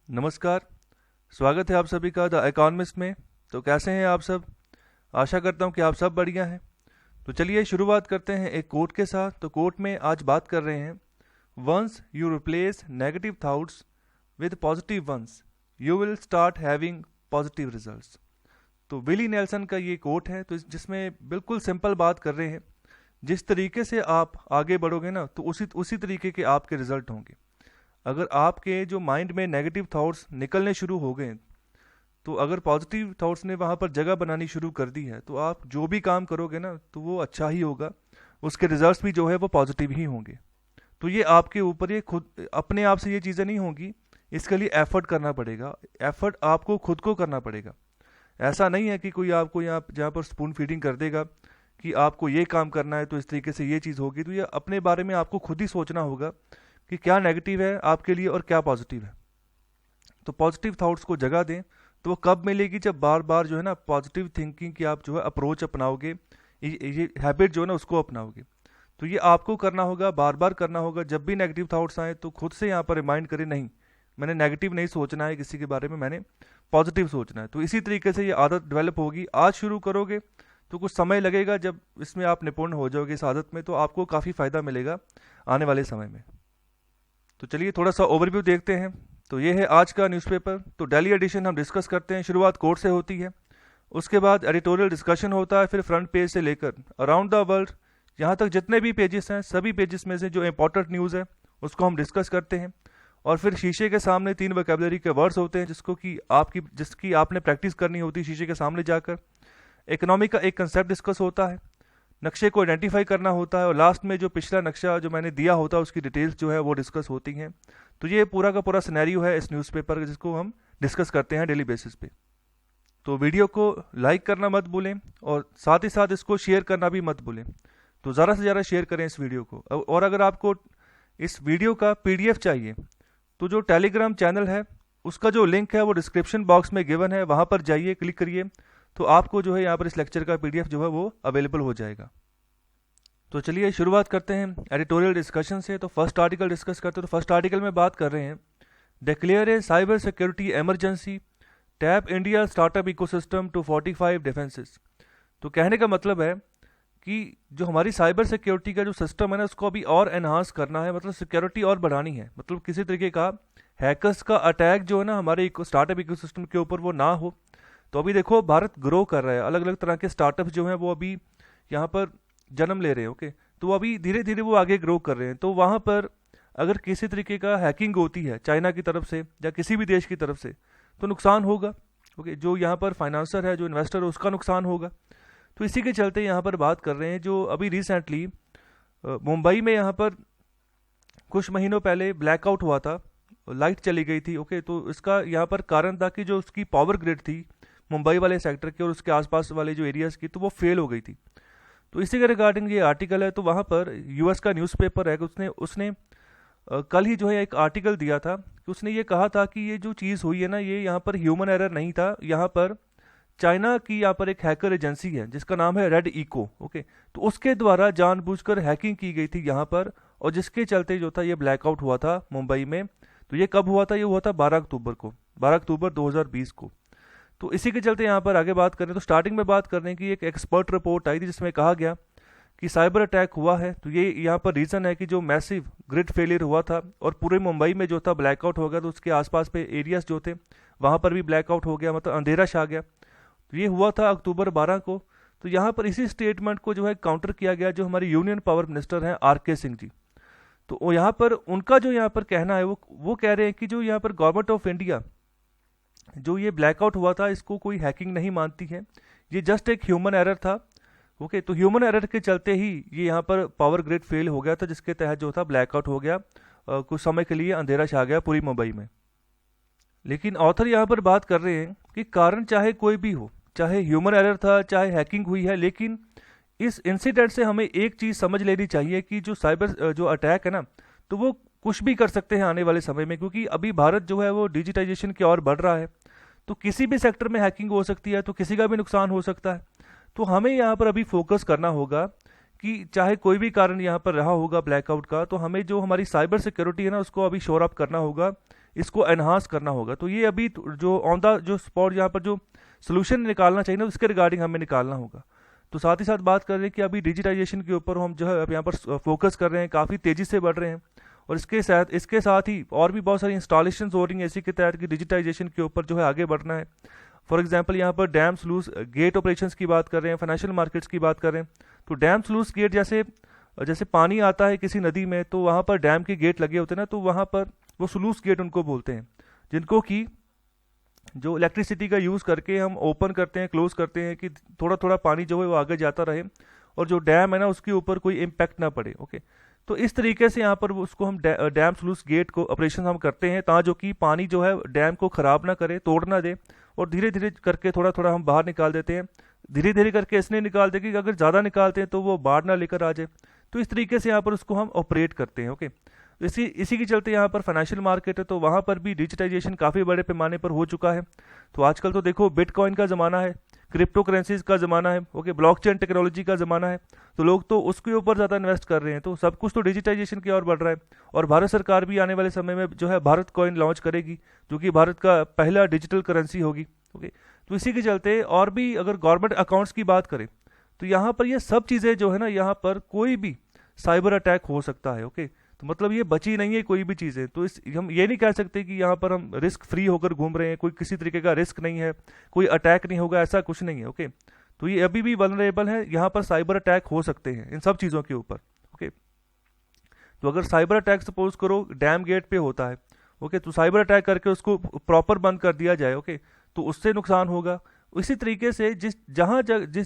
नमस्कार। स्वागत है आप सभी का द इकोनॉमिस्ट में। तो कैसे हैं आप सब? आशा करता हूं कि आप सब बढ़िया हैं। तो चलिए शुरुआत करते हैं एक कोट के साथ। तो कोट में आज बात कर रहे हैं, once you replace negative thoughts with positive once you will start having positive results. तो विली नेल्सन का ये कोट है, तो जिसमें बिल्कुल सिंपल बात कर रहे हैं, जिस तरीके से आप आगे बढ़ोगे ना तो उसी तरीके के आपके रिजल्ट होंगे। अगर आपके जो माइंड में नेगेटिव थॉट्स निकलने शुरू हो गए, तो अगर पॉजिटिव थॉट्स ने वहाँ पर जगह बनानी शुरू कर दी है, तो आप जो भी काम करोगे ना तो वो अच्छा ही होगा, उसके रिजल्ट्स भी जो है वो पॉजिटिव ही होंगे। तो ये आपके ऊपर, ये खुद अपने आप से ये चीज़ें नहीं होंगी, इसके लिए एफर्ट करना पड़ेगा। एफर्ट आपको खुद को करना पड़ेगा। ऐसा नहीं है कि कोई आपको यहाँ जहाँ पर स्पून फीडिंग कर देगा कि आपको ये काम करना है तो इस तरीके से ये चीज़ होगी। तो ये अपने बारे में आपको खुद ही सोचना होगा कि क्या नेगेटिव है आपके लिए और क्या पॉजिटिव है। तो पॉजिटिव थॉट्स को जगह दें। तो वो कब मिलेगी? जब बार बार जो है ना पॉजिटिव थिंकिंग की आप जो है अप्रोच अपनाओगे, ये हैबिट जो है ना उसको अपनाओगे। तो ये आपको करना होगा, बार बार करना होगा। जब भी नेगेटिव थॉट्स आए तो खुद से यहाँ पर रिमाइंड करें, नहीं मैंने नेगेटिव नहीं सोचना है किसी के बारे में, मैंने पॉजिटिव सोचना है। तो इसी तरीके से ये आदत डेवलप होगी। आज शुरू करोगे तो कुछ समय लगेगा, जब इसमें आप निपुण हो जाओगे इस आदत में, तो आपको काफ़ी फ़ायदा मिलेगा आने वाले समय में। तो चलिए थोड़ा सा ओवरव्यू देखते हैं। तो ये है आज का न्यूज़पेपर। तो डेली एडिशन हम डिस्कस करते हैं। शुरुआत कोट से होती है, उसके बाद एडिटोरियल डिस्कशन होता है, फिर फ्रंट पेज से लेकर अराउंड द वर्ल्ड यहाँ तक जितने भी पेजेस हैं, सभी पेजेस में से जो इंपॉर्टेंट न्यूज़ है उसको हम डिस्कस करते हैं। और फिर शीशे के सामने 3 वोकैबुलरी के वर्ड्स होते हैं जिसकी आपने प्रैक्टिस करनी होती है शीशे के सामने जाकर। इकोनॉमी का एक कंसेप्ट डिस्कस होता है, नक्शे को आइडेंटिफाई करना होता है, और लास्ट में जो पिछला नक्शा जो मैंने दिया होता है उसकी डिटेल्स जो है वो डिस्कस होती हैं। तो ये पूरा का पूरा सिनेरियो है इस न्यूज़पेपर का, जिसको हम डिस्कस करते हैं डेली बेसिस पे। तो वीडियो को लाइक करना मत भूलें और साथ ही साथ इसको शेयर करना भी मत भूलें। तो ज़्यादा से ज़्यादा शेयर करें इस वीडियो को। और अगर आपको इस वीडियो का PDF चाहिए तो जो टेलीग्राम चैनल है उसका जो लिंक है वो डिस्क्रिप्शन बॉक्स में गिवन है, वहाँ पर जाइए, क्लिक करिए, तो आपको जो है यहाँ पर इस लेक्चर का PDF जो है वो अवेलेबल हो जाएगा। तो चलिए शुरुआत करते हैं एडिटोरियल डिस्कशन से। तो फर्स्ट आर्टिकल डिस्कस करते हैं। तो फर्स्ट आर्टिकल में बात कर रहे हैं, declare a cyber security emergency, tap India startup ecosystem to 45 defenses. तो कहने का मतलब है कि जो हमारी साइबर सिक्योरिटी का जो सिस्टम है ना उसको अभी और एनहांस करना है, मतलब सिक्योरिटी और बढ़ानी है। मतलब किसी तरीके का हैकर्स का अटैक जो है ना हमारे स्टार्टअप इकोसिस्टम के ऊपर वो ना हो। तो अभी देखो भारत ग्रो कर रहा है, अलग अलग तरह के स्टार्टअप्स जो हैं वो अभी यहाँ पर जन्म ले रहे हैं। ओके, तो अभी धीरे धीरे वो आगे ग्रो कर रहे हैं। तो वहाँ पर अगर किसी तरीके का हैकिंग होती है चाइना की तरफ से या किसी भी देश की तरफ से तो नुकसान होगा। ओके, जो यहाँ पर फाइनेंसर है, जो इन्वेस्टर है, उसका नुकसान होगा। तो इसी के चलते यहाँ पर बात कर रहे हैं, जो अभी रिसेंटली मुंबई में यहाँ पर कुछ महीनों पहले ब्लैकआउट हुआ था, लाइट चली गई थी। ओके, तो इसका यहाँ पर कारण था कि जो उसकी पावर ग्रिड थी मुंबई वाले सेक्टर की और उसके आसपास वाले जो एरियाज़ की, तो वो फेल हो गई थी। तो इसी के रिगार्डिंग ये आर्टिकल है। तो वहाँ पर US का न्यूज़पेपर है, उसने उसने कल ही जो है एक आर्टिकल दिया था कि उसने ये कहा था कि ये जो चीज़ हुई है ना, ये यहाँ पर ह्यूमन एरर नहीं था, यहाँ पर चाइना की यहाँ पर एक हैकर एजेंसी है जिसका नाम है रेड इको। ओके, तो उसके द्वारा जानबूझकर हैकिंग की गई थी यहाँ पर, और जिसके चलते जो था ये ब्लैकआउट हुआ था मुंबई में। तो ये कब हुआ था? ये हुआ था 12 अक्टूबर को, 12 अक्टूबर 2020 को। तो इसी के चलते यहाँ पर आगे बात करें तो स्टार्टिंग में बात करने की एक एक्सपर्ट रिपोर्ट आई थी जिसमें कहा गया कि साइबर अटैक हुआ है। तो ये यहाँ पर रीज़न है कि जो मैसिव ग्रिड फेलियर हुआ था और पूरे मुंबई में जो था ब्लैकआउट हो गया, तो उसके आसपास पे एरियाज जो थे वहाँ पर भी ब्लैकआउट हो गया, मतलब अंधेरा छा गया। तो ये हुआ था अक्टूबर 12 को। तो यहाँ पर इसी स्टेटमेंट को जो है काउंटर किया गया, जो हमारे यूनियन पावर मिनिस्टर हैं RK सिंह जी। तो वो यहाँ पर उनका जो यहाँ पर कहना है वो कह रहे हैं कि जो यहाँ पर गवर्नमेंट ऑफ इंडिया जो ये ब्लैकआउट हुआ था इसको कोई हैकिंग नहीं मानती है, ये जस्ट एक ह्यूमन एरर था। ओके, तो ह्यूमन एरर के चलते ही ये यहाँ पर पावर ग्रिड फेल हो गया था, जिसके तहत जो था ब्लैकआउट हो गया, कुछ समय के लिए अंधेरा छा गया पूरी मुंबई में। लेकिन ऑथर यहाँ पर बात कर रहे हैं कि कारण चाहे कोई भी हो, चाहे ह्यूमन एरर था, चाहे हैकिंग हुई है, लेकिन इस इंसिडेंट से हमें एक चीज़ समझ लेनी चाहिए कि जो साइबर जो अटैक है ना, तो वो कुछ भी कर सकते हैं आने वाले समय में, क्योंकि अभी भारत जो है वो डिजिटाइजेशन की ओर बढ़ रहा है। तो किसी भी सेक्टर में हैकिंग हो सकती है, तो किसी का भी नुकसान हो सकता है। तो हमें यहाँ पर अभी फोकस करना होगा कि चाहे कोई भी कारण यहाँ पर रहा होगा ब्लैकआउट का, तो हमें जो हमारी साइबर सिक्योरिटी है ना उसको अभी शोर अप करना होगा, इसको एनहांस करना होगा। तो ये अभी जो ऑन द जो स्पॉट यहाँ पर जो सोल्यूशन निकालना चाहिए ना, उसके रिगार्डिंग हमें निकालना होगा। तो साथ ही साथ बात कर रहे हैं कि अभी डिजिटाइजेशन के ऊपर हम जो है अब यहाँ पर फोकस कर रहे हैं, काफ़ी तेज़ी से बढ़ रहे हैं। और इसके साथ ही और भी बहुत सारी इंस्टॉलेशन हो रही हैं इसी के तहत कि डिजिटाइजेशन के ऊपर जो है आगे बढ़ना है। फॉर एग्जांपल यहाँ पर डैम स्लूस गेट ऑपरेशंस की बात कर रहे हैं, फाइनेंशियल मार्केट्स की बात कर रहे हैं। तो डैम स्लूस गेट जैसे जैसे पानी आता है किसी नदी में, तो वहाँ पर डैम के गेट लगे होते हैं ना, तो वहाँ पर वो स्लूस गेट उनको बोलते हैं, जिनको कि जो इलेक्ट्रिसिटी का यूज़ करके हम ओपन करते हैं, क्लोज करते हैं कि थोड़ा थोड़ा पानी जो है वो आगे जाता रहे और जो डैम है ना उसके ऊपर कोई इम्पैक्ट ना पड़े। ओके, तो इस तरीके से यहाँ पर उसको हम डैम स्लूस गेट को ऑपरेशन हम करते हैं, ताकि जो कि पानी जो है डैम को ख़राब ना करे, तोड़ ना दे, और धीरे धीरे करके थोड़ा थोड़ा हम बाहर निकाल देते हैं। धीरे धीरे करके इसलिए निकाल दें कि अगर ज़्यादा निकालते हैं तो वो बाढ़ ना लेकर आ जाए। तो इस तरीके से यहाँ पर उसको हम ऑपरेट करते हैं। ओके, इसी के चलते यहाँ पर फाइनेंशियल मार्केट है, तो वहाँ पर भी डिजिटाइजेशन काफ़ी बड़े पैमाने पर हो चुका है। तो आजकल तो देखो बिटकॉइन का ज़माना है, क्रिप्टो करेंसीज का ज़माना है, ओके, ब्लॉकचेन टेक्नोलॉजी का ज़माना है, तो लोग तो उसके ऊपर ज़्यादा इन्वेस्ट कर रहे हैं। तो सब कुछ तो डिजिटाइजेशन की ओर बढ़ रहा है। और भारत सरकार भी आने वाले समय में जो है भारत कॉइन लॉन्च करेगी, जो कि भारत का पहला डिजिटल करेंसी होगी। ओके, तो इसी के चलते और भी अगर गवर्नमेंट अकाउंट्स की बात करें तो यहाँ पर ये सब चीज़ें जो है ना, यहाँ पर कोई भी साइबर अटैक हो सकता है। ओके, तो मतलब ये बची नहीं है कोई भी चीज़ें। तो हम ये नहीं कह सकते कि यहाँ पर हम रिस्क फ्री होकर घूम रहे हैं, कोई किसी तरीके का रिस्क नहीं है, कोई अटैक नहीं होगा, ऐसा कुछ नहीं है। ओके, तो ये अभी भी वल्नरेबल है, यहाँ पर साइबर अटैक हो सकते हैं इन सब चीज़ों के ऊपर। ओके, तो अगर साइबर अटैक सपोज करो डैम गेट पे होता है, ओके, तो साइबर अटैक करके उसको प्रॉपर बंद कर दिया जाए, ओके, तो उससे नुकसान होगा। इसी तरीके से जिस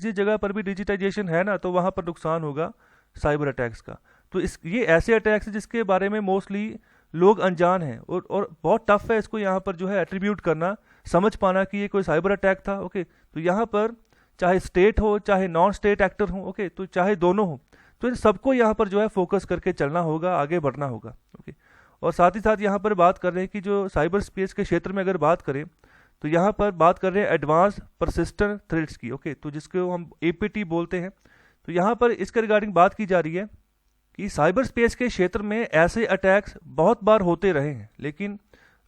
जगह पर भी डिजिटाइजेशन है ना, तो वहाँ पर नुकसान होगा साइबर अटैक्स का। तो ये ऐसे अटैक्स हैं जिसके बारे में मोस्टली लोग अनजान हैं, और बहुत टफ है इसको यहाँ पर जो है एट्रीब्यूट करना, समझ पाना कि ये कोई साइबर अटैक था। ओके, तो यहाँ पर चाहे स्टेट हो चाहे नॉन स्टेट एक्टर हो, ओके, तो चाहे दोनों हो, तो इन सबको यहाँ पर जो है फोकस करके चलना होगा, आगे बढ़ना होगा। ओके, और साथ ही साथ यहाँ पर बात कर रहे हैं कि जो साइबर स्पेस के क्षेत्र में अगर बात करें तो यहाँ पर बात कर रहे हैं एडवांस परसिस्टेंट थ्रेट्स की। ओके, तो जिसको हम APT बोलते हैं। तो यहाँ पर इसके रिगार्डिंग बात की जा रही है कि साइबर स्पेस के क्षेत्र में ऐसे अटैक्स बहुत बार होते रहे हैं, लेकिन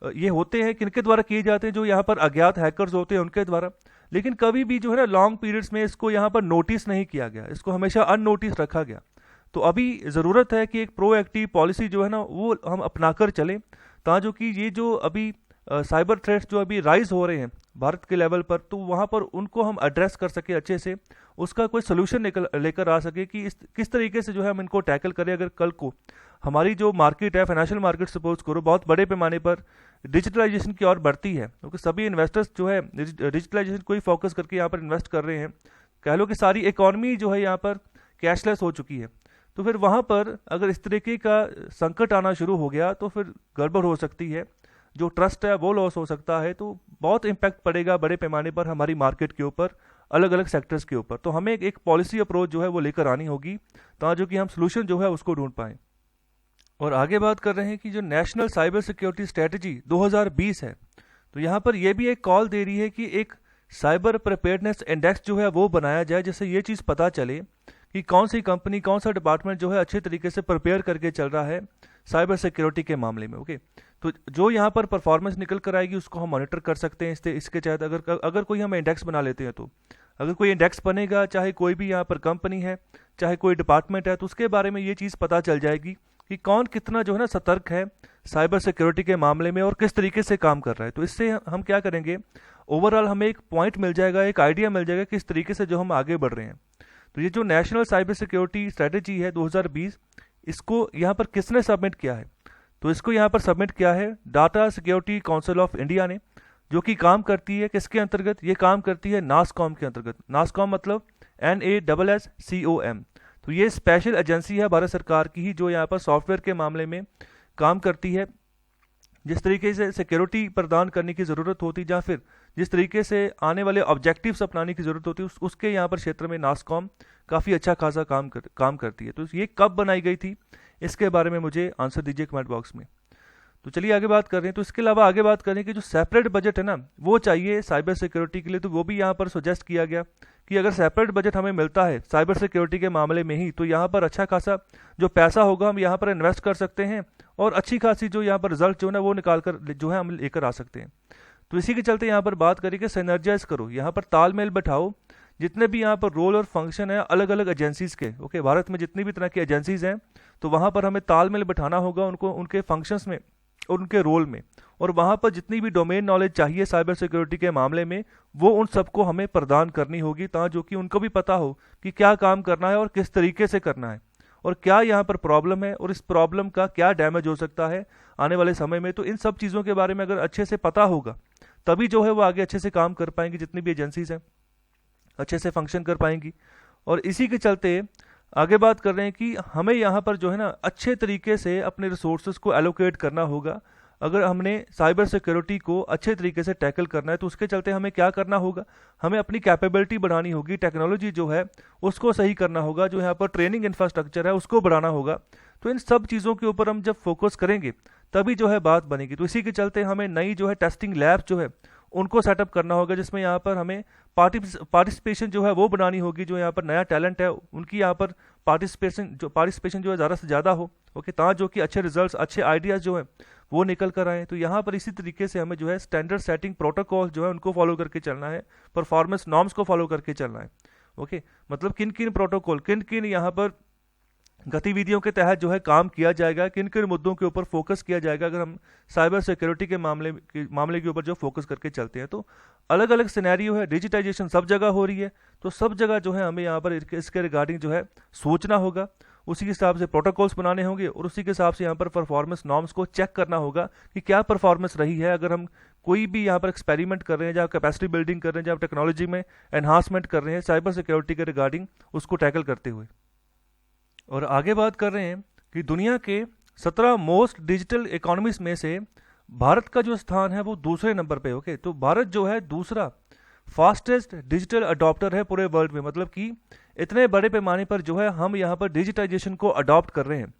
ये होते हैं किनके द्वारा किए जाते हैं, जो यहाँ पर अज्ञात हैकर्स होते हैं उनके द्वारा। लेकिन कभी भी जो है ना लॉन्ग पीरियड्स में इसको यहाँ पर नोटिस नहीं किया गया, इसको हमेशा अननोटिस रखा गया। तो अभी ज़रूरत है कि एक प्रोएक्टिव पॉलिसी जो है ना वो हम अपनाकर चलें, ताकि जो कि ये जो अभी साइबर थ्रेट्स जो अभी राइज हो रहे हैं भारत के लेवल पर, तो वहाँ पर उनको हम एड्रेस कर सके अच्छे से, उसका कोई सोल्यूशन लेकर आ सके कि किस तरीके से जो है हम इनको टैकल करें। अगर कल को हमारी जो मार्केट है, फाइनेंशियल मार्केट सपोज करो बहुत बड़े पैमाने पर डिजिटलाइजेशन की ओर बढ़ती है, क्योंकि सभी इन्वेस्टर्स जो है डिजिटलाइजेशन को ही फोकस करके यहाँ पर इन्वेस्ट कर रहे हैं। कह लो कि सारी इकॉनमी जो है यहाँ पर कैशलेस हो चुकी है। तो फिर वहाँ पर अगर इस तरीके का संकट आना शुरू हो गया तो फिर गड़बड़ हो सकती है, जो ट्रस्ट है वो लॉस हो सकता है। तो बहुत इम्पैक्ट पड़ेगा बड़े पैमाने पर हमारी मार्केट के ऊपर, अलग अलग सेक्टर्स के ऊपर। तो हमें एक पॉलिसी अप्रोच जो है वो लेकर आनी होगी, ताकि जो कि हम सोल्यूशन जो है उसको ढूंढ पाएं। और आगे बात कर रहे हैं कि जो नेशनल साइबर सिक्योरिटी स्ट्रेटजी 2020 है, तो यहाँ पर यह भी एक कॉल दे रही है कि एक साइबर प्रिपेयर्डनेस इंडेक्स जो है वो बनाया जाए, जिससे ये चीज़ पता चले कि कौन सी कंपनी, कौन सा डिपार्टमेंट जो है अच्छे तरीके से प्रिपेयर करके चल रहा है साइबर सिक्योरिटी के मामले में। ओके, तो जो यहाँ पर परफॉर्मेंस निकल कर आएगी उसको हम मॉनिटर कर सकते हैं। इसके तहत अगर कोई हम इंडेक्स बना लेते हैं, तो अगर कोई इंडेक्स बनेगा, चाहे कोई भी यहाँ पर कंपनी है, चाहे कोई डिपार्टमेंट है, तो उसके बारे में ये चीज़ पता चल जाएगी कि कौन कितना जो है ना सतर्क है साइबर सिक्योरिटी के मामले में और किस तरीके से काम कर रहा है। तो इससे हम क्या करेंगे, ओवरऑल हमें एक पॉइंट मिल जाएगा, एक आइडिया मिल जाएगा किस तरीके से जो हम आगे बढ़ रहे हैं। तो ये जो नेशनल साइबर सिक्योरिटी स्ट्रेटेजी है 2020, इसको यहाँ पर किसने सबमिट किया है, तो इसको यहाँ पर सबमिट किया है data security council of India ने, जो कि काम करती है किसके अंतर्गत, ये काम करती है नासकॉम के अंतर्गत। नासकॉम मतलब NASSCOM। तो ये स्पेशल एजेंसी है भारत सरकार की ही, जो यहाँ पर सॉफ्टवेयर के मामले में काम करती है। जिस तरीके से सिक्योरिटी प्रदान करने की ज़रूरत होती, या फिर जिस तरीके से आने वाले ऑब्जेक्टिव्स अपनाने की ज़रूरत होती, उसके यहाँ पर क्षेत्र में नासकॉम काफ़ी अच्छा खासा काम करती है। तो ये कब बनाई गई थी, इसके बारे में मुझे आंसर दीजिए कमेंट बॉक्स में। तो चलिए आगे बात कर रहे हैं। तो इसके अलावा आगे बात करें कि जो सेपरेट बजट है ना वो चाहिए साइबर सिक्योरिटी के लिए, तो वो भी यहाँ पर सजेस्ट किया गया कि अगर सेपरेट बजट हमें मिलता है साइबर सिक्योरिटी के मामले में ही, तो यहाँ पर अच्छा खासा जो पैसा होगा हम यहाँ पर इन्वेस्ट कर सकते हैं और अच्छी खासी जो यहाँ पर रिजल्ट जो है ना वो निकाल कर जो है हम लेकर आ सकते हैं। तो इसी के चलते यहाँ पर बात करें कि सिनर्जाइज करो, यहाँ पर तालमेल बैठाओ जितने भी यहाँ पर रोल और फंक्शन है अलग अलग एजेंसीज के। ओके, भारत में जितनी भी तरह की एजेंसीज हैं तो वहाँ पर हमें तालमेल बैठाना होगा उनको, उनके फंक्शंस में और उनके रोल में, और वहाँ पर जितनी भी डोमेन नॉलेज चाहिए साइबर सिक्योरिटी के मामले में वो उन सबको हमें प्रदान करनी होगी, ताकि जो कि उनको भी पता हो कि क्या काम करना है और किस तरीके से करना है और क्या यहाँ पर प्रॉब्लम है और इस प्रॉब्लम का क्या डैमेज हो सकता है आने वाले समय में। तो इन सब चीज़ों के बारे में अगर अच्छे से पता होगा तभी जो है वो आगे अच्छे से काम कर पाएंगी, जितनी भी एजेंसीज हैं अच्छे से फंक्शन कर पाएंगी। और इसी के चलते आगे बात कर रहे हैं कि हमें यहाँ पर जो है ना अच्छे तरीके से अपने रिसोर्सेज को एलोकेट करना होगा। अगर हमने साइबर सिक्योरिटी को अच्छे तरीके से टैकल करना है तो उसके चलते हमें क्या करना होगा, हमें अपनी कैपेबिलिटी बढ़ानी होगी, टेक्नोलॉजी जो है उसको सही करना होगा, जो यहाँ पर ट्रेनिंग इंफ्रास्ट्रक्चर है उसको बढ़ाना होगा। तो इन सब चीज़ों के ऊपर हम जब फोकस करेंगे तभी जो है बात बनेगी। तो इसी के चलते हमें नई जो है टेस्टिंग लैब जो है उनको सेटअप करना होगा, जिसमें यहाँ पर हमें पार्टिसिपेशन जो है वो बनानी होगी, जो यहाँ पर नया टैलेंट है उनकी यहाँ पर पार्टिसिपेशन जो है ज़्यादा से ज़्यादा हो। ओके, ताकि जो कि अच्छे रिजल्ट्स अच्छे आइडियाज़ जो है वो निकल कर आए। तो यहाँ पर इसी तरीके से हमें जो है स्टैंडर्ड सेटिंग प्रोटोकॉल जो है उनको फॉलो करके चलना है, परफॉर्मेंस नॉर्म्स को फॉलो करके चलना है। ओके, मतलब किन किन प्रोटोकॉल किन किन यहाँ पर गतिविधियों के तहत जो है काम किया जाएगा, किन किन मुद्दों के ऊपर फोकस किया जाएगा अगर हम साइबर सिक्योरिटी के मामले के ऊपर जो फोकस करके चलते हैं। तो अलग अलग सिनेरियो है, डिजिटाइजेशन सब जगह हो रही है, तो सब जगह जो है हमें यहाँ पर इसके रिगार्डिंग जो है सोचना होगा, उसी के हिसाब से प्रोटोकॉल्स बनाने होंगे और उसी के हिसाब से यहाँ पर परफॉर्मेंस नॉर्म्स को चेक करना होगा कि क्या परफॉर्मेंस रही है। अगर हम कोई भी यहाँ पर एक्सपेरिमेंट कर रहे हैं, जहाँ कैपेसिटी बिल्डिंग कर रहे हैं, जहाँ टेक्नोलॉजी में एनहांसमेंट कर रहे हैं साइबर सिक्योरिटी के रिगार्डिंग उसको टैकल करते हुए। और आगे बात कर रहे हैं कि दुनिया के 17 मोस्ट डिजिटल इकोनॉमीज में से भारत का जो स्थान है वो दूसरे नंबर पे। ओके, तो भारत जो है दूसरा फास्टेस्ट डिजिटल अडॉप्टर है पूरे वर्ल्ड में, मतलब कि इतने बड़े पैमाने पर जो है हम यहाँ पर डिजिटाइजेशन को अडॉप्ट कर रहे हैं।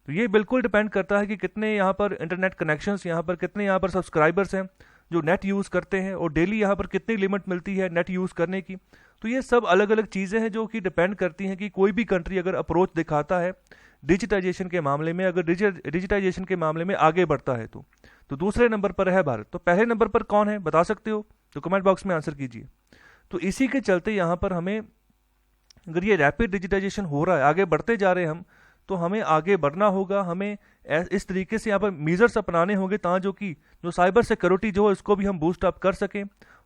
तो ये बिल्कुल डिपेंड करता है कि कितने यहाँ पर इंटरनेट कनेक्शंस, यहाँ पर कितने यहाँ पर सब्सक्राइबर्स हैं जो नेट यूज़ करते हैं और डेली यहाँ पर कितनी लिमिट मिलती है नेट यूज़ करने की। तो ये सब अलग अलग चीज़ें हैं जो कि डिपेंड करती हैं कि कोई भी कंट्री अगर अप्रोच दिखाता है डिजिटाइजेशन के मामले में, अगर डिजिटाइजेशन के मामले में आगे बढ़ता है तो दूसरे नंबर पर है भारत। तो पहले नंबर पर कौन है बता सकते हो तो कमेंट बॉक्स में आंसर कीजिए। तो इसी के चलते यहाँ पर हमें अगर ये रैपिड डिजिटाइजेशन हो रहा है, आगे बढ़ते जा रहे हैं हम, तो हमें आगे बढ़ना होगा, हमें इस तरीके से यहाँ पर मीजर्स अपनाने होंगे ताकि जो साइबर सिक्योरिटी जो है इसको भी हम बूस्ट अप कर सकें,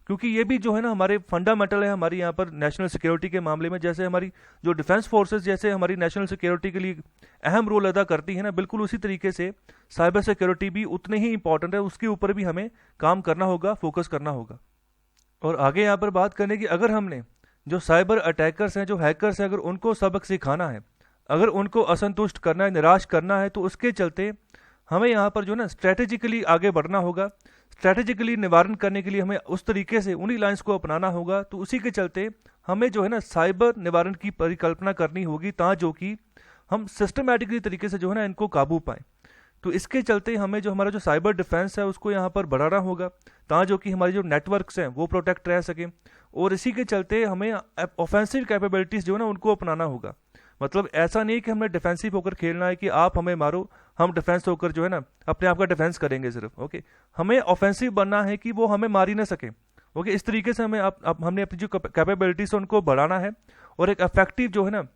क्योंकि ये भी जो है ना हमारे फंडामेंटल है हमारी यहाँ पर नेशनल सिक्योरिटी के मामले में। जैसे हमारी जो डिफेंस फोर्सेस जैसे हमारी नेशनल सिक्योरिटी के लिए अहम रोल अदा करती है ना, बिल्कुल उसी तरीके से साइबर सिक्योरिटी भी उतनी ही इंपॉर्टेंट है, उसके ऊपर भी हमें काम करना होगा, फोकस करना होगा। और आगे यहाँ पर बात करने की, अगर हमने जो साइबर अटैकर्स हैं, जो हैकर्स हैं, अगर उनको सबक सिखाना है, अगर उनको असंतुष्ट करना है, निराश करना है, तो उसके चलते हमें यहाँ पर जो ना स्ट्रैटेजिकली आगे बढ़ना होगा। स्ट्रैटेजिकली निवारण करने के लिए हमें उस तरीके से उन्हीं लाइंस को अपनाना होगा। तो उसी के चलते हमें जो है ना साइबर निवारण की परिकल्पना करनी होगी जो कि हम सिस्टमैटिकली तरीके से जो है ना इनको काबू पाएं। तो इसके चलते हमें जो हमारा जो साइबर डिफेंस है उसको यहाँ पर बढ़ाना होगा जो कि हमारे जो नेटवर्क्स हैं वो प्रोटेक्ट रह सकें। और इसी के चलते हमें ऑफेंसिव कैपेबिलिटीज़ जो है ना उनको अपनाना होगा। मतलब ऐसा नहीं कि हमें डिफेंसिव होकर खेलना है कि आप हमें मारो हम डिफेंस होकर जो है ना अपने आप का डिफेंस करेंगे सिर्फ। ओके, हमें ऑफेंसिव बनना है कि वो हमें मार ही ना सके। ओके, इस तरीके से हमें हमने अपनी जो कैपेबिलिटीज है उनको बढ़ाना है और एक इफेक्टिव जो है ना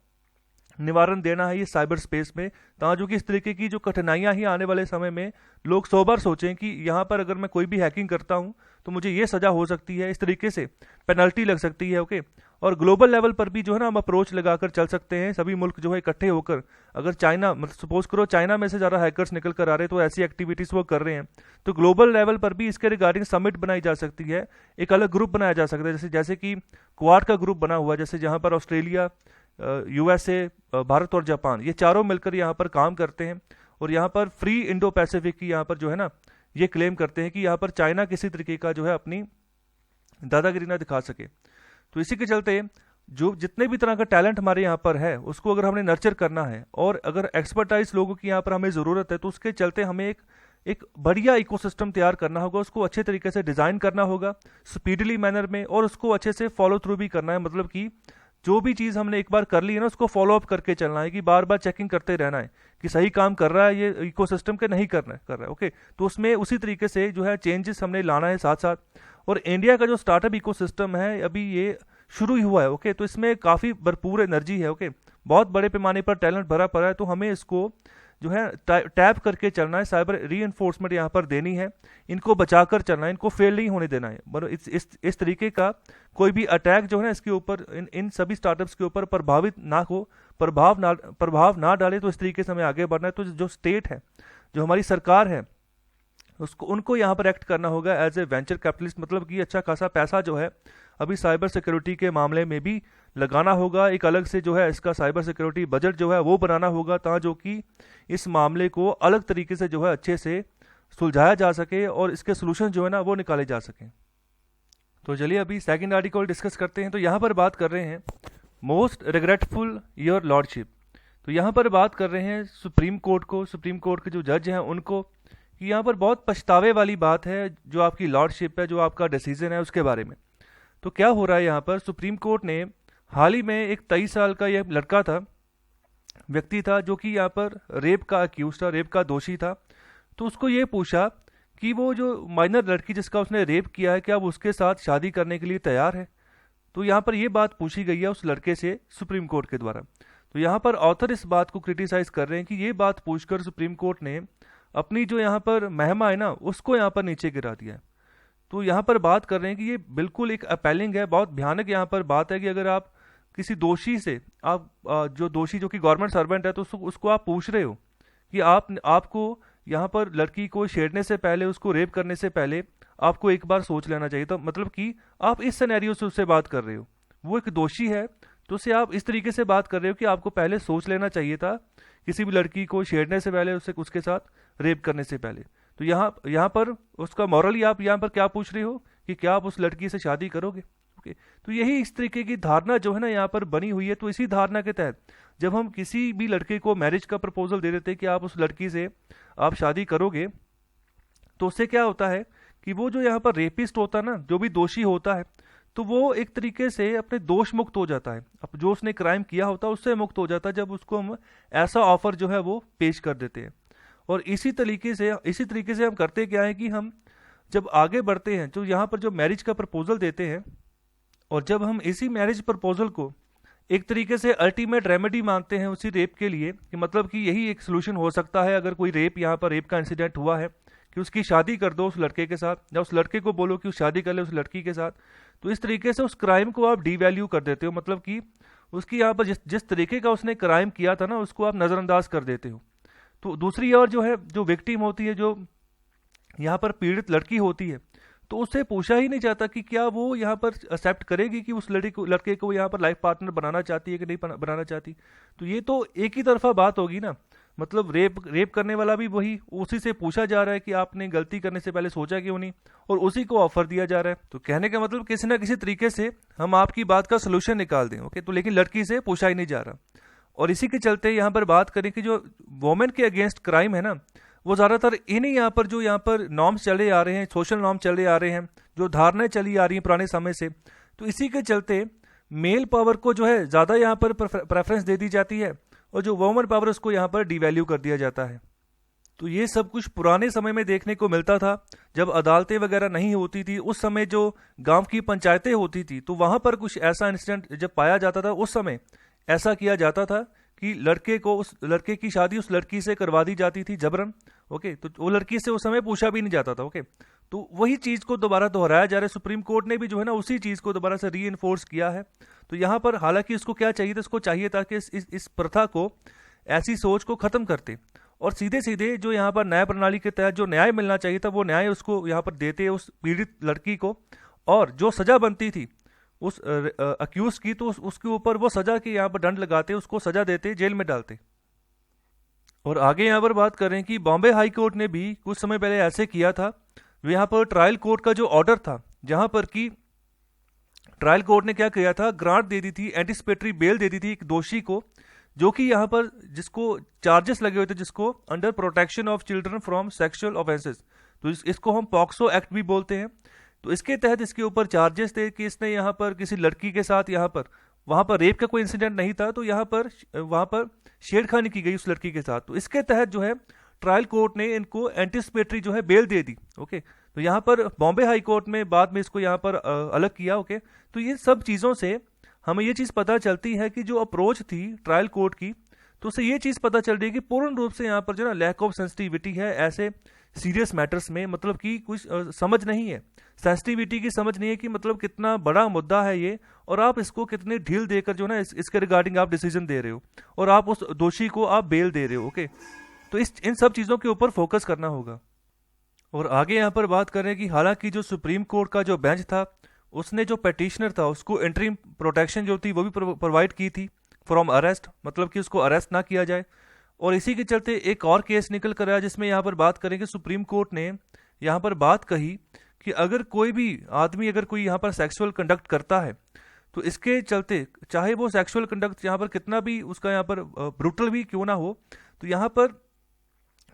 निवारण देना है ये साइबर स्पेस में, ताकि कि इस तरीके की जो कठिनाइयां ही आने वाले समय में लोग 100 बार सोचें कि यहाँ पर अगर मैं कोई भी हैकिंग करता हूँ तो मुझे ये सजा हो सकती है, इस तरीके से पेनल्टी लग सकती है। ओके, और ग्लोबल लेवल पर भी जो है ना हम अप्रोच लगाकर चल सकते हैं, सभी मुल्क जो है इकट्ठे होकर। अगर चाइना, मतलब सपोज करो चाइना में से ज़्यादा हैकर्स निकल कर आ रहे हैं तो ऐसी एक्टिविटीज़ वो कर रहे हैं, तो ग्लोबल लेवल पर भी इसके रिगार्डिंग समिट बनाई जा सकती है, एक अलग ग्रुप बनाया जा सकता है, जैसे कि क्वाड का ग्रुप बना हुआ है, जैसे जहाँ पर ऑस्ट्रेलिया, यूएसए, भारत और जापान ये चारों मिलकर यहाँ पर काम करते हैं और यहाँ पर फ्री इंडो पैसिफिक की यहाँ पर जो है ना ये क्लेम करते हैं कि यहाँ पर चाइना किसी तरीके का जो है अपनी दादागिरी ना दिखा सके। तो इसी के चलते जो जितने भी तरह का टैलेंट हमारे यहाँ पर है उसको अगर हमने नर्चर करना है और अगर एक्सपर्टाइज लोगों की यहाँ पर हमें ज़रूरत है, तो उसके चलते हमें एक एक बढ़िया इकोसिस्टम तैयार करना होगा, उसको अच्छे तरीके से डिज़ाइन करना होगा स्पीडली मैनर में, और उसको अच्छे से फॉलो थ्रू भी करना है। मतलब कि जो भी चीज़ हमने एक बार कर ली है ना, उसको फॉलो अप करके चलना है, कि बार बार चेकिंग करते रहना है कि सही काम कर रहा है ये इकोसिस्टम के, नहीं कर रहा है। ओके, तो उसमें उसी तरीके से जो है चेंजेस हमने लाना है साथ साथ। और इंडिया का जो स्टार्टअप इकोसिस्टम है अभी ये शुरू ही हुआ है। ओके, तो इसमें काफ़ी भरपूर एनर्जी है। ओके, बहुत बड़े पैमाने पर टैलेंट भरा पड़ा है, तो हमें इसको जो है टैप करके चलना है, साइबर री-एनफोर्समेंट यहाँ पर देनी है, इनको बचाकर चलना है, इनको फेल नहीं होने देना है। मतलब इस तरीके का कोई भी अटैक जो है ना इसके ऊपर, इन सभी स्टार्टअप्स के ऊपर प्रभावित ना हो, प्रभाव ना डाले। तो इस तरीके से हमें आगे बढ़ना है। तो जो स्टेट है, जो हमारी सरकार है, उसको उनको यहाँ पर एक्ट करना होगा एज ए वेंचर कैपिटलिस्ट। मतलब कि अच्छा खासा पैसा जो है अभी साइबर सिक्योरिटी के मामले में भी लगाना होगा। एक अलग से जो है इसका साइबर सिक्योरिटी बजट जो है वो बनाना होगा, ताकि जो कि इस मामले को अलग तरीके से जो है अच्छे से सुलझाया जा सके और इसके सोल्यूशन जो है ना वो निकाले जा सकें। तो चलिए अभी सेकंड आर्टिकल डिस्कस करते हैं। तो यहाँ पर बात कर रहे हैं मोस्ट रिग्रेटफुल योर लॉर्डशिप। तो यहाँ पर बात कर रहे हैं सुप्रीम कोर्ट को, सुप्रीम कोर्ट के जो जज हैं उनको, कि यहाँ पर बहुत पछतावे वाली बात है जो आपकी लॉर्डशिप है, जो आपका डिसीजन है उसके बारे में। तो क्या हो रहा है यहाँ पर, सुप्रीम कोर्ट ने हाल ही में एक 23 साल का यह लड़का था, व्यक्ति था, जो कि यहाँ पर रेप का अक्यूज था, रेप का दोषी था। तो उसको ये पूछा कि वो जो माइनर लड़की जिसका उसने रेप किया है, क्या वो उसके साथ शादी करने के लिए तैयार है। तो यहाँ पर ये बात पूछी गई है उस लड़के से सुप्रीम कोर्ट के द्वारा। तो यहाँ पर ऑथर इस बात को क्रिटिसाइज कर रहे हैं कि ये बात पूछकर सुप्रीम कोर्ट ने अपनी जो यहाँ पर महिमा है ना उसको यहाँ पर नीचे गिरा दिया है। तो यहाँ पर बात कर रहे हैं कि ये बिल्कुल एक अपैलिंग है, बहुत भयानक यहाँ पर बात है कि अगर आप किसी दोषी से, आप जो दोषी जो कि गवर्नमेंट सर्वेंट है, तो उसको आप पूछ रहे हो कि आपको यहाँ पर लड़की को छेड़ने से पहले, उसको रेप करने से पहले आपको एक बार सोच लेना चाहिए। तो मतलब कि आप इस सिनेरियो से उससे बात कर रहे हो, वो एक दोषी है तो उससे आप इस तरीके से बात कर रहे हो कि आपको पहले सोच लेना चाहिए था किसी भी लड़की को छेड़ने से पहले, उसके साथ रेप करने से पहले। तो यहाँ पर उसका मॉरली आप यहाँ पर क्या पूछ रहे हो कि क्या आप उस लड़की से शादी करोगे। ओके, तो यही इस तरीके की धारणा जो है ना यहाँ पर बनी हुई है। तो इसी धारणा के तहत जब हम किसी भी लड़के को मैरिज का प्रपोजल दे देते हैं कि आप उस लड़की से आप शादी करोगे, तो उससे क्या होता है कि वो जो यहाँ पर रेपिस्ट होता है ना, जो भी दोषी होता है, तो वो एक तरीके से अपने दोष मुक्त हो जाता है, अब जो उसने क्राइम किया होता है उससे मुक्त हो जाता है, जब उसको हम ऐसा ऑफर जो है वो पेश कर देते हैं। और इसी तरीके से हम करते क्या है कि हम जब आगे बढ़ते हैं, जो यहाँ पर जो मैरिज का प्रपोजल देते हैं, और जब हम इसी मैरिज प्रपोजल को एक तरीके से अल्टीमेट रेमेडी मानते हैं उसी रेप के लिए, कि मतलब कि यही एक सोल्यूशन हो सकता है अगर कोई रेप, यहाँ पर रेप का इंसिडेंट हुआ है, कि उसकी शादी कर दो उस लड़के के साथ, या उस लड़के को बोलो कि शादी कर ले उस लड़की के साथ। तो इस तरीके से उस क्राइम को आप डीवैल्यू कर देते हो, मतलब कि उसकी यहाँ पर जिस तरीके का उसने क्राइम किया था ना उसको आप नज़रअंदाज कर देते हो। तो दूसरी ओर जो है, जो विक्टिम होती है, जो यहाँ पर पीड़ित लड़की होती है, तो उससे पूछा ही नहीं जाता कि क्या वो यहाँ पर एक्सेप्ट करेगी कि उस लड़के को यहाँ पर लाइफ पार्टनर बनाना चाहती है कि नहीं बनाना चाहती। तो ये तो एक ही तरफा बात होगी ना, मतलब रेप करने वाला भी वही, उसी से पूछा जा रहा है कि आपने गलती करने से पहले सोचा क्यों नहीं, और उसी को ऑफर दिया जा रहा है। तो कहने का मतलब किसी ना किसी तरीके से हम आपकी बात का सोल्यूशन निकाल दें। ओके, तो लेकिन लड़की से पूछा ही नहीं जा रहा। और इसी के चलते यहाँ पर बात करें कि जो वोमेन के अगेंस्ट क्राइम है ना, वो ज़्यादातर इन्हीं यहाँ पर नॉर्म्स चले आ रहे हैं, सोशल नॉर्म चले आ रहे हैं, जो धारणाएं चली आ रही हैं पुराने समय से। तो इसी के चलते मेल पावर को जो है ज़्यादा यहाँ पर प्रेफरेंस दे दी जाती है, और जो वुमेन पावर उसको यहाँ पर डिवैल्यू कर दिया जाता है। तो ये सब कुछ पुराने समय में देखने को मिलता था, जब अदालतें वगैरह नहीं होती थी। उस समय जो गांव की पंचायतें होती थी, तो वहाँ पर कुछ ऐसा इंसिडेंट जब पाया जाता था, उस समय ऐसा किया जाता था कि उस लड़के की शादी उस लड़की से करवा दी जाती थी जबरन। ओके, तो वो लड़की से उस समय पूछा भी नहीं जाता था। ओके, तो वही चीज़ को दोबारा दोहराया जा रहा है। सुप्रीम कोर्ट ने भी जो है ना उसी चीज़ को दोबारा से री-इन्फोर्स किया है। तो यहाँ पर हालांकि इसको क्या चाहिए था, इसको चाहिए था कि इस प्रथा को, ऐसी सोच को ख़त्म करते, और सीधे सीधे जो यहाँ पर न्याय प्रणाली के तहत जो न्याय मिलना चाहिए था वो न्याय उसको यहाँ पर देते उस पीड़ित लड़की को, और जो सज़ा बनती थी उस अक्यूज की, तो उसके ऊपर वो सज़ा के यहाँ पर दंड लगाते, उसको सज़ा देते, जेल में डालते। और आगे यहाँ पर बात करें कि बॉम्बे हाई कोर्ट ने भी कुछ समय पहले ऐसे किया था। जो यहाँ पर ट्रायल कोर्ट का जो ऑर्डर था, जहाँ पर कि ट्रायल कोर्ट ने क्या किया था, ग्रांट दे दी थी, एंटिसिपेटरी बेल दे दी थी एक दोषी को, जो कि यहाँ पर जिसको चार्जेस लगे हुए थे, जिसको under protection of children from sexual offences, तो इसको हम पॉक्सो एक्ट भी बोलते हैं। तो इसके तहत इसके ऊपर चार्जेस थे कि इसने यहाँ पर किसी लड़की के साथ यहाँ पर, वहाँ पर रेप का कोई इंसिडेंट नहीं था, तो यहाँ पर वहाँ पर छेड़खानी की गई उस लड़की के साथ। तो इसके तहत जो है ट्रायल कोर्ट ने इनको एंटिसिपेटरी जो है बेल दे दी। ओके, तो यहाँ पर बॉम्बे हाई कोर्ट में बाद में इसको यहाँ पर अलग किया। ओके, तो ये सब चीज़ों से हमें ये चीज़ पता चलती है कि जो अप्रोच थी ट्रायल कोर्ट की, तो उससे ये चीज़ पता चल रही है कि पूर्ण रूप से यहाँ पर जो ना लैक ऑफ सेंसिटिविटी है ऐसे सीरियस मैटर्स में, मतलब कि कुछ समझ नहीं है, सेंसिटिविटी की समझ नहीं है कि मतलब कितना बड़ा मुद्दा है ये, और आप इसको कितने ढील देकर जो ना इसके रिगार्डिंग आप डिसीजन दे रहे हो, और आप उस दोषी को आप बेल दे रहे हो। ओके, तो इन सब चीज़ों के ऊपर फोकस करना होगा। और आगे यहाँ पर बात करें कि हालांकि जो सुप्रीम कोर्ट का जो बेंच था, उसने जो पेटिशनर था उसको इंटरिम प्रोटेक्शन जो थी वो भी प्रोवाइड की थी फ्रॉम अरेस्ट, मतलब कि उसको अरेस्ट ना किया जाए। और इसी के चलते एक और केस निकल कर आया जिसमें यहाँ पर बात करें कि सुप्रीम कोर्ट ने यहाँ पर बात कही कि अगर कोई भी आदमी अगर कोई यहाँ पर सेक्सुअल कंडक्ट करता है, तो इसके चलते चाहे वो सेक्सुअल कंडक्ट यहाँ पर कितना भी उसका यहाँ पर ब्रूटल भी क्यों ना हो, तो यहाँ पर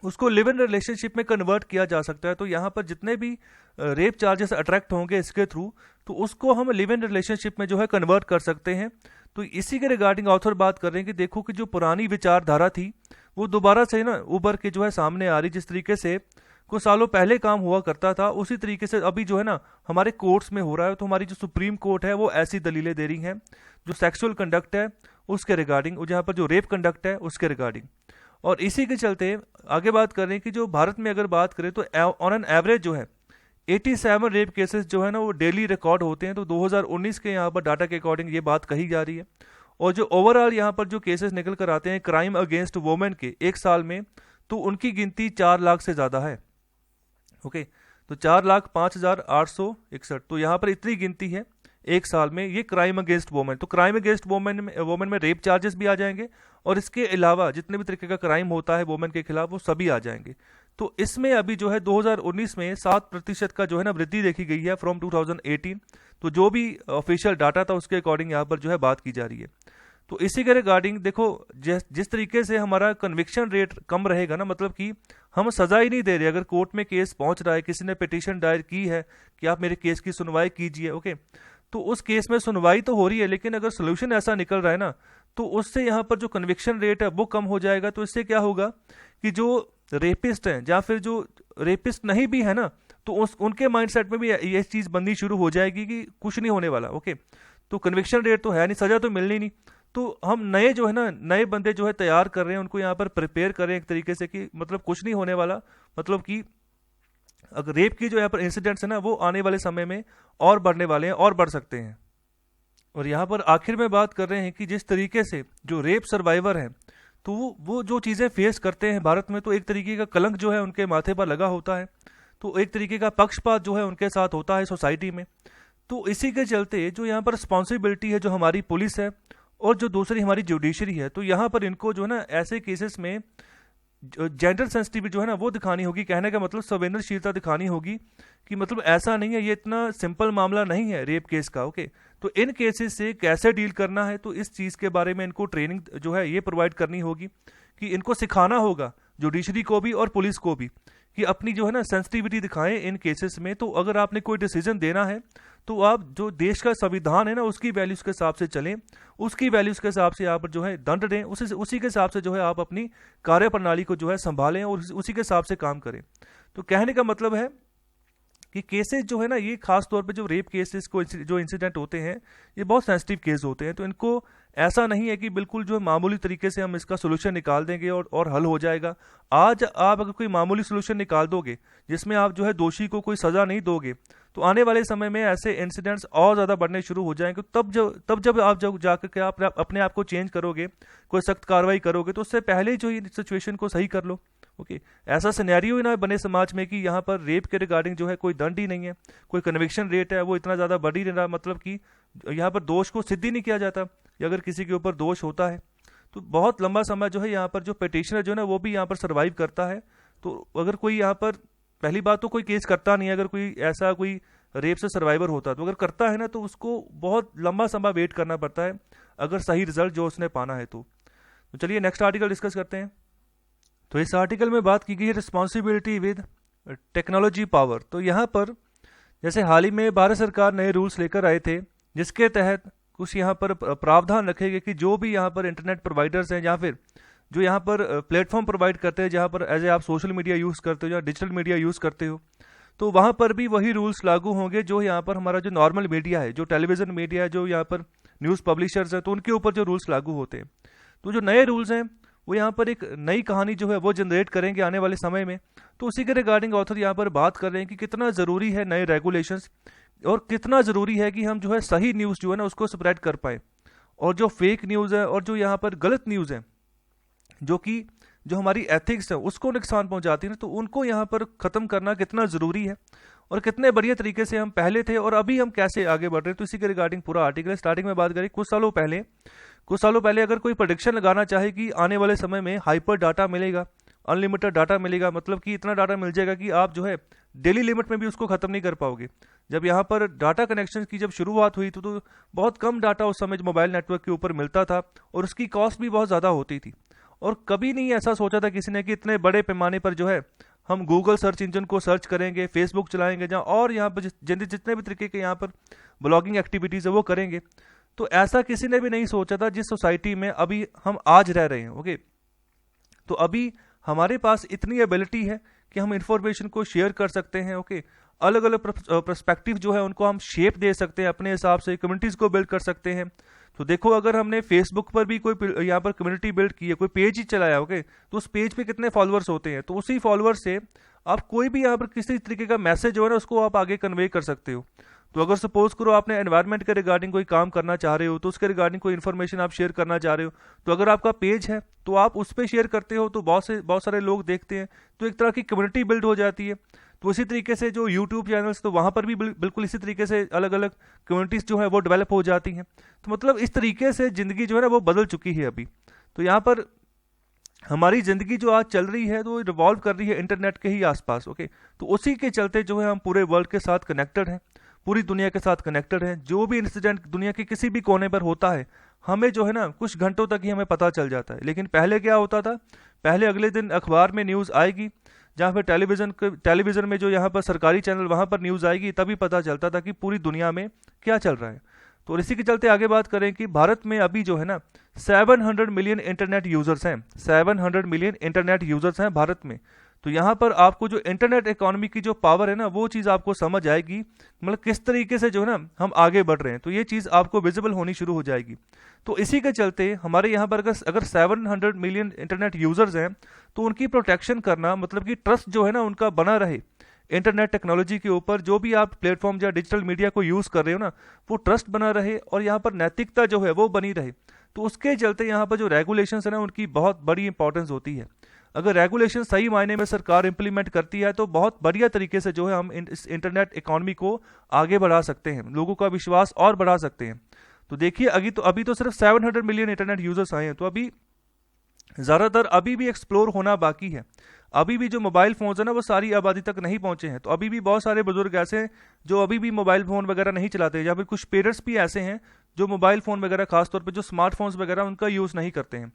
उसको लिव इन रिलेशनशिप में कन्वर्ट किया जा सकता है। तो यहाँ पर जितने भी रेप चार्जेस अट्रैक्ट होंगे इसके थ्रू, तो उसको हम लिव इन रिलेशनशिप में जो है कन्वर्ट कर सकते हैं। तो इसी के रिगार्डिंग ऑथर बात कर रहे हैं कि देखो कि जो पुरानी विचारधारा थी वो दोबारा से ना उभर के जो है सामने आ रही। जिस तरीके से कुछ सालों पहले काम हुआ करता था, उसी तरीके से अभी जो है ना हमारे कोर्ट्स में हो रहा है। तो हमारी जो सुप्रीम कोर्ट है वो ऐसी दलीलें दे रही हैं जो सेक्सुअल कंडक्ट है उसके रिगार्डिंग, और जहाँ पर जो रेप कंडक्ट है उसके रिगार्डिंग। और इसी के चलते आगे बात कर रहे हैं कि जो भारत में अगर बात करें तो ऑन एन एवरेज जो है 87 रेप केसेस जो है ना वो डेली रिकॉर्ड होते हैं। तो 2019 के यहाँ पर डाटा के अकॉर्डिंग ये बात कही जा रही है। और जो ओवरऑल यहाँ पर जो केसेस निकल कर आते हैं क्राइम अगेंस्ट वुमेन के एक साल में, तो उनकी गिनती 4 लाख से ज़्यादा है। ओके, तो 4,05,861, तो यहाँ पर इतनी गिनती है एक साल में, ये क्राइम अगेंस्ट वुमेन। तो क्राइम अगेंस्ट वुमेन में रेप चार्जेस भी आ जाएंगे, और इसके अलावा जितने भी तरीके का क्राइम होता है वुमेन के खिलाफ वो सभी आ जाएंगे। तो इसमें अभी जो है 2019 में 7% का जो है ना वृद्धि देखी गई है फ्रॉम 2018। तो जो भी ऑफिशियल डाटा था उसके अकॉर्डिंग यहाँ पर जो है बात की जा रही है। तो इसी के रिगार्डिंग देखो जिस तरीके से हमारा कन्विक्शन रेट कम रहेगा ना, मतलब कि हम सजा ही नहीं दे रहे। अगर कोर्ट में केस पहुंच रहा है, किसी ने पिटीशन दायर की है कि आप मेरे केस की सुनवाई कीजिए, ओके, तो उस केस में सुनवाई तो हो रही है, लेकिन अगर सोल्यूशन ऐसा निकल रहा है ना, तो उससे यहाँ पर जो कन्विक्शन रेट है वो कम हो जाएगा। तो इससे क्या होगा कि जो रेपिस्ट हैं या फिर जो रेपिस्ट नहीं भी है ना, तो उनके माइंडसेट में भी ये चीज़ बननी शुरू हो जाएगी कि कुछ नहीं होने वाला। ओके, तो कन्विक्शन रेट तो है नहीं, सजा तो मिलनी नहीं, तो हम नए जो है ना नए बंदे जो है तैयार कर रहे हैं, उनको यहाँ पर प्रिपेयर करें एक तरीके से कि मतलब कुछ नहीं होने वाला, मतलब कि अगर रेप की जो यहाँ पर इंसिडेंट्स है ना वो आने वाले समय में और बढ़ने वाले हैं और बढ़ सकते हैं। और यहाँ पर आखिर में बात कर रहे हैं कि जिस तरीके से जो रेप सर्वाइवर हैं, तो वो जो चीज़ें फेस करते हैं भारत में, तो एक तरीके का कलंक जो है उनके माथे पर लगा होता है, तो एक तरीके का पक्षपात जो है उनके साथ होता है सोसाइटी में। तो इसी के चलते जो यहाँ पर रिस्पॉन्सिबिलिटी है जो हमारी पुलिस है और जो दूसरी हमारी जुडिशरी है, तो यहाँ पर इनको जो है ना ऐसे केसेस में जेंडर सेंसिटिविटी जो है ना वो दिखानी होगी। कहने का मतलब संवेदनशीलता दिखानी होगी कि मतलब ऐसा नहीं है, ये इतना सिंपल मामला नहीं है रेप केस का। ओके, तो इन केसेस से कैसे डील करना है, तो इस चीज़ के बारे में इनको ट्रेनिंग जो है ये प्रोवाइड करनी होगी कि इनको सिखाना होगा जुडिशरी को भी और पुलिस को भी कि अपनी जो है ना सेंसिटिविटी दिखाएं इन केसेस में। तो अगर आपने कोई डिसीजन देना है तो आप जो देश का संविधान है ना उसकी वैल्यूज़ के हिसाब से चलें, उसकी वैल्यूज़ के हिसाब से आप जो है दंड दें, उसी के हिसाब से जो है आप अपनी कार्यप्रणाली को जो है संभालें और उसी के हिसाब से काम करें। तो कहने का मतलब है कि केसेस जो है ना ये खास तौर पे जो रेप केसेस को जो इंसिडेंट होते हैं ये बहुत सेंसिटिव केस होते हैं। तो इनको ऐसा नहीं है कि बिल्कुल जो है मामूली तरीके से हम इसका सोल्यूशन निकाल देंगे और हल हो जाएगा। आज आप अगर कोई मामूली सोल्यूशन निकाल दोगे जिसमें आप जो है दोषी को कोई सज़ा नहीं दोगे, तो आने वाले समय में ऐसे इंसिडेंट्स और ज़्यादा बढ़ने शुरू हो जाएंगे। तब जब आप जाकर के आप अपने आप को चेंज करोगे, कोई सख्त कार्रवाई करोगे, तो उससे पहले ही जो ये सिचुएशन को सही कर लो। ओके, ऐसा सिनेरियो ही ना बने समाज में कि यहाँ पर रेप के रिगार्डिंग जो है कोई दंड ही नहीं है, कोई कन्विक्शन रेट है वो इतना ज़्यादा बढ़ ही नहीं रहा, मतलब कि यहाँ पर दोष को सिद्ध ही नहीं किया जाता। या अगर किसी के ऊपर दोष होता है तो बहुत लंबा समय जो है यहाँ पर जो पिटिशनर जो है ना वो भी यहाँ पर सर्वाइव करता है। तो अगर कोई यहाँ पर पहली बात तो कोई केस करता नहीं है, अगर कोई ऐसा कोई रेप से सर्वाइवर होता है, तो अगर करता है ना तो उसको बहुत लंबा समय वेट करना पड़ता है अगर सही रिजल्ट जो उसने पाना है। तो तो चलिए नेक्स्ट आर्टिकल डिस्कस करते हैं। तो इस आर्टिकल में बात की गई है रिस्पॉन्सिबिलिटी विद टेक्नोलॉजी पावर। तो यहाँ पर जैसे हाल ही में भारत सरकार नए रूल्स लेकर आए थे, जिसके तहत कुछ यहाँ पर प्रावधान रखे गए कि जो भी यहाँ पर इंटरनेट प्रोवाइडर्स हैं या फिर जो यहाँ पर प्लेटफॉर्म प्रोवाइड करते हैं, जहाँ पर एज ए आप सोशल मीडिया यूज़ करते हो या डिजिटल मीडिया यूज़ करते हो, तो वहाँ पर भी वही रूल्स लागू होंगे जो यहाँ पर हमारा जो नॉर्मल मीडिया है, जो टेलीविज़न मीडिया है, जो यहाँ पर न्यूज़ पब्लिशर्स हैं, तो उनके ऊपर जो रूल्स लागू होते हैं। तो जो नए रूल्स हैं वो यहाँ पर एक नई कहानी जो है वो जनरेट करेंगे आने वाले समय में। तो उसी के रिगार्डिंग ऑथर यहाँ पर बात कर रहे हैं कि कितना ज़रूरी है नए रेगुलेशंस, और कितना ज़रूरी है कि हम जो है सही न्यूज़ जो है ना उसको स्प्रेड कर पाए, और जो फेक न्यूज़ है और जो यहाँ पर गलत न्यूज़ है जो कि जो हमारी एथिक्स है उसको नुकसान पहुंचाती है ना, तो उनको यहाँ पर ख़त्म करना कितना ज़रूरी है और कितने बढ़िया तरीके से हम पहले थे और अभी हम कैसे आगे बढ़ रहे हैं। तो इसी के रिगार्डिंग पूरा आर्टिकल स्टार्टिंग में बात करें। कुछ सालों पहले अगर कोई प्रेडिक्शन लगाना चाहे कि आने वाले समय में हाइपर डाटा मिलेगा, अनलिमिटेड डाटा मिलेगा, मतलब कि इतना डाटा मिल जाएगा कि आप जो है डेली लिमिट में भी उसको ख़त्म नहीं कर पाओगे। जब यहाँ पर डाटा कनेक्शन की जब शुरुआत हुई तो बहुत कम डाटा उस समय मोबाइल नेटवर्क के ऊपर मिलता था और उसकी कॉस्ट भी बहुत ज़्यादा होती थी, और कभी नहीं ऐसा सोचा था किसी ने कि इतने बड़े पैमाने पर जो है हम गूगल सर्च इंजन को सर्च करेंगे, फेसबुक चलाएंगे जहाँ, और यहाँ पर जितने भी तरीके के यहाँ पर ब्लॉगिंग एक्टिविटीज़ है वो करेंगे। तो ऐसा किसी ने भी नहीं सोचा था जिस सोसाइटी में अभी हम आज रह रहे हैं। ओके, तो अभी हमारे पास इतनी एबिलिटी है कि हम इंफॉर्मेशन को शेयर कर सकते हैं। ओके, अलग अलग पर्सपेक्टिव जो है उनको हम शेप दे सकते हैं अपने हिसाब से, कम्युनिटीज़ को बिल्ड कर सकते हैं। तो देखो, अगर हमने फेसबुक पर भी कोई यहाँ पर कम्युनिटी बिल्ड की है, कोई पेज ही चलाया, ओके, तो उस पेज पे कितने फॉलोअर्स होते हैं, तो उसी फॉलोअर्स से आप कोई भी यहाँ पर किसी तरीके का मैसेज जो है ना उसको आप आगे कन्वे कर सकते हो। तो अगर सपोज करो आपने एनवायरनमेंट के रिगार्डिंग कोई काम करना चाह रहे हो, तो उसके रिगार्डिंग कोई इन्फॉर्मेशन आप शेयर करना चाह रहे हो, तो अगर आपका पेज है तो आप उस पर शेयर करते हो तो बहुत सारे लोग देखते हैं, तो एक तरह की कम्युनिटी बिल्ड हो जाती है। तो इसी तरीके से जो यूट्यूब चैनल्स, तो वहाँ पर भी बिल्कुल इसी तरीके से अलग अलग कम्युनिटीज़ जो है वो डेवलप हो जाती हैं। तो मतलब इस तरीके से ज़िंदगी जो है ना वो बदल चुकी है अभी। तो यहाँ पर हमारी ज़िंदगी जो आज चल रही है तो रिवॉल्व कर रही है इंटरनेट के ही आसपास। ओके, तो उसी के चलते जो है हम पूरे वर्ल्ड के साथ कनेक्टेड हैं, पूरी दुनिया के साथ कनेक्टेड हैं। जो भी इंसिडेंट दुनिया के किसी भी कोने पर होता है हमें जो है ना कुछ घंटों तक ही हमें पता चल जाता है। लेकिन पहले क्या होता था, पहले अगले दिन अखबार में न्यूज़ आएगी, जहाँ पर टेलीविज़न में जो यहाँ पर सरकारी चैनल वहाँ पर न्यूज़ आएगी, तभी पता चलता था कि पूरी दुनिया में क्या चल रहा है। तो इसी के चलते आगे बात करें कि भारत में अभी जो है ना 700 मिलियन इंटरनेट यूज़र्स हैं, 700 मिलियन इंटरनेट यूज़र्स हैं भारत में। तो यहाँ पर आपको जो इंटरनेट इकोनॉमी की जो पावर है ना वो चीज़ आपको समझ आएगी, मतलब किस तरीके से जो है ना हम आगे बढ़ रहे हैं, तो ये चीज़ आपको विजिबल होनी शुरू हो जाएगी। तो इसी के चलते हमारे यहाँ पर अगर 700 मिलियन इंटरनेट यूज़र्स हैं तो उनकी प्रोटेक्शन करना, मतलब कि ट्रस्ट जो है ना उनका बना रहे इंटरनेट टेक्नोलॉजी के ऊपर, जो भी आप प्लेटफॉर्म या डिजिटल मीडिया को यूज़ कर रहे हो ना वो ट्रस्ट बना रहे और यहाँ पर नैतिकता जो है वो बनी रहे। तो उसके चलते यहाँ पर जो रेगुलेशंस है ना उनकी बहुत बड़ी इंपॉर्टेंस होती है। अगर रेगुलेशन सही मायने में सरकार इंप्लीमेंट करती है तो बहुत बढ़िया तरीके से जो है हम इस इंटरनेट इकोनॉमी को आगे बढ़ा सकते हैं, लोगों का विश्वास और बढ़ा सकते हैं। तो देखिए अभी तो सिर्फ 700 मिलियन इंटरनेट यूजर्स आए हैं, तो अभी ज़्यादातर अभी भी एक्सप्लोर होना बाकी है। अभी भी जो मोबाइल फ़ोन्स है ना वो सारी आबादी तक नहीं पहुंचे हैं। तो अभी भी बहुत सारे बुजुर्ग ऐसे हैं जो अभी भी मोबाइल फ़ोन वगैरह नहीं चलाते, या फिर कुछ पेरेंट्स भी ऐसे हैं जो मोबाइल फ़ोन वगैरह खासतौर पर जो स्मार्टफोन्स वगैरह उनका यूज़ नहीं करते हैं,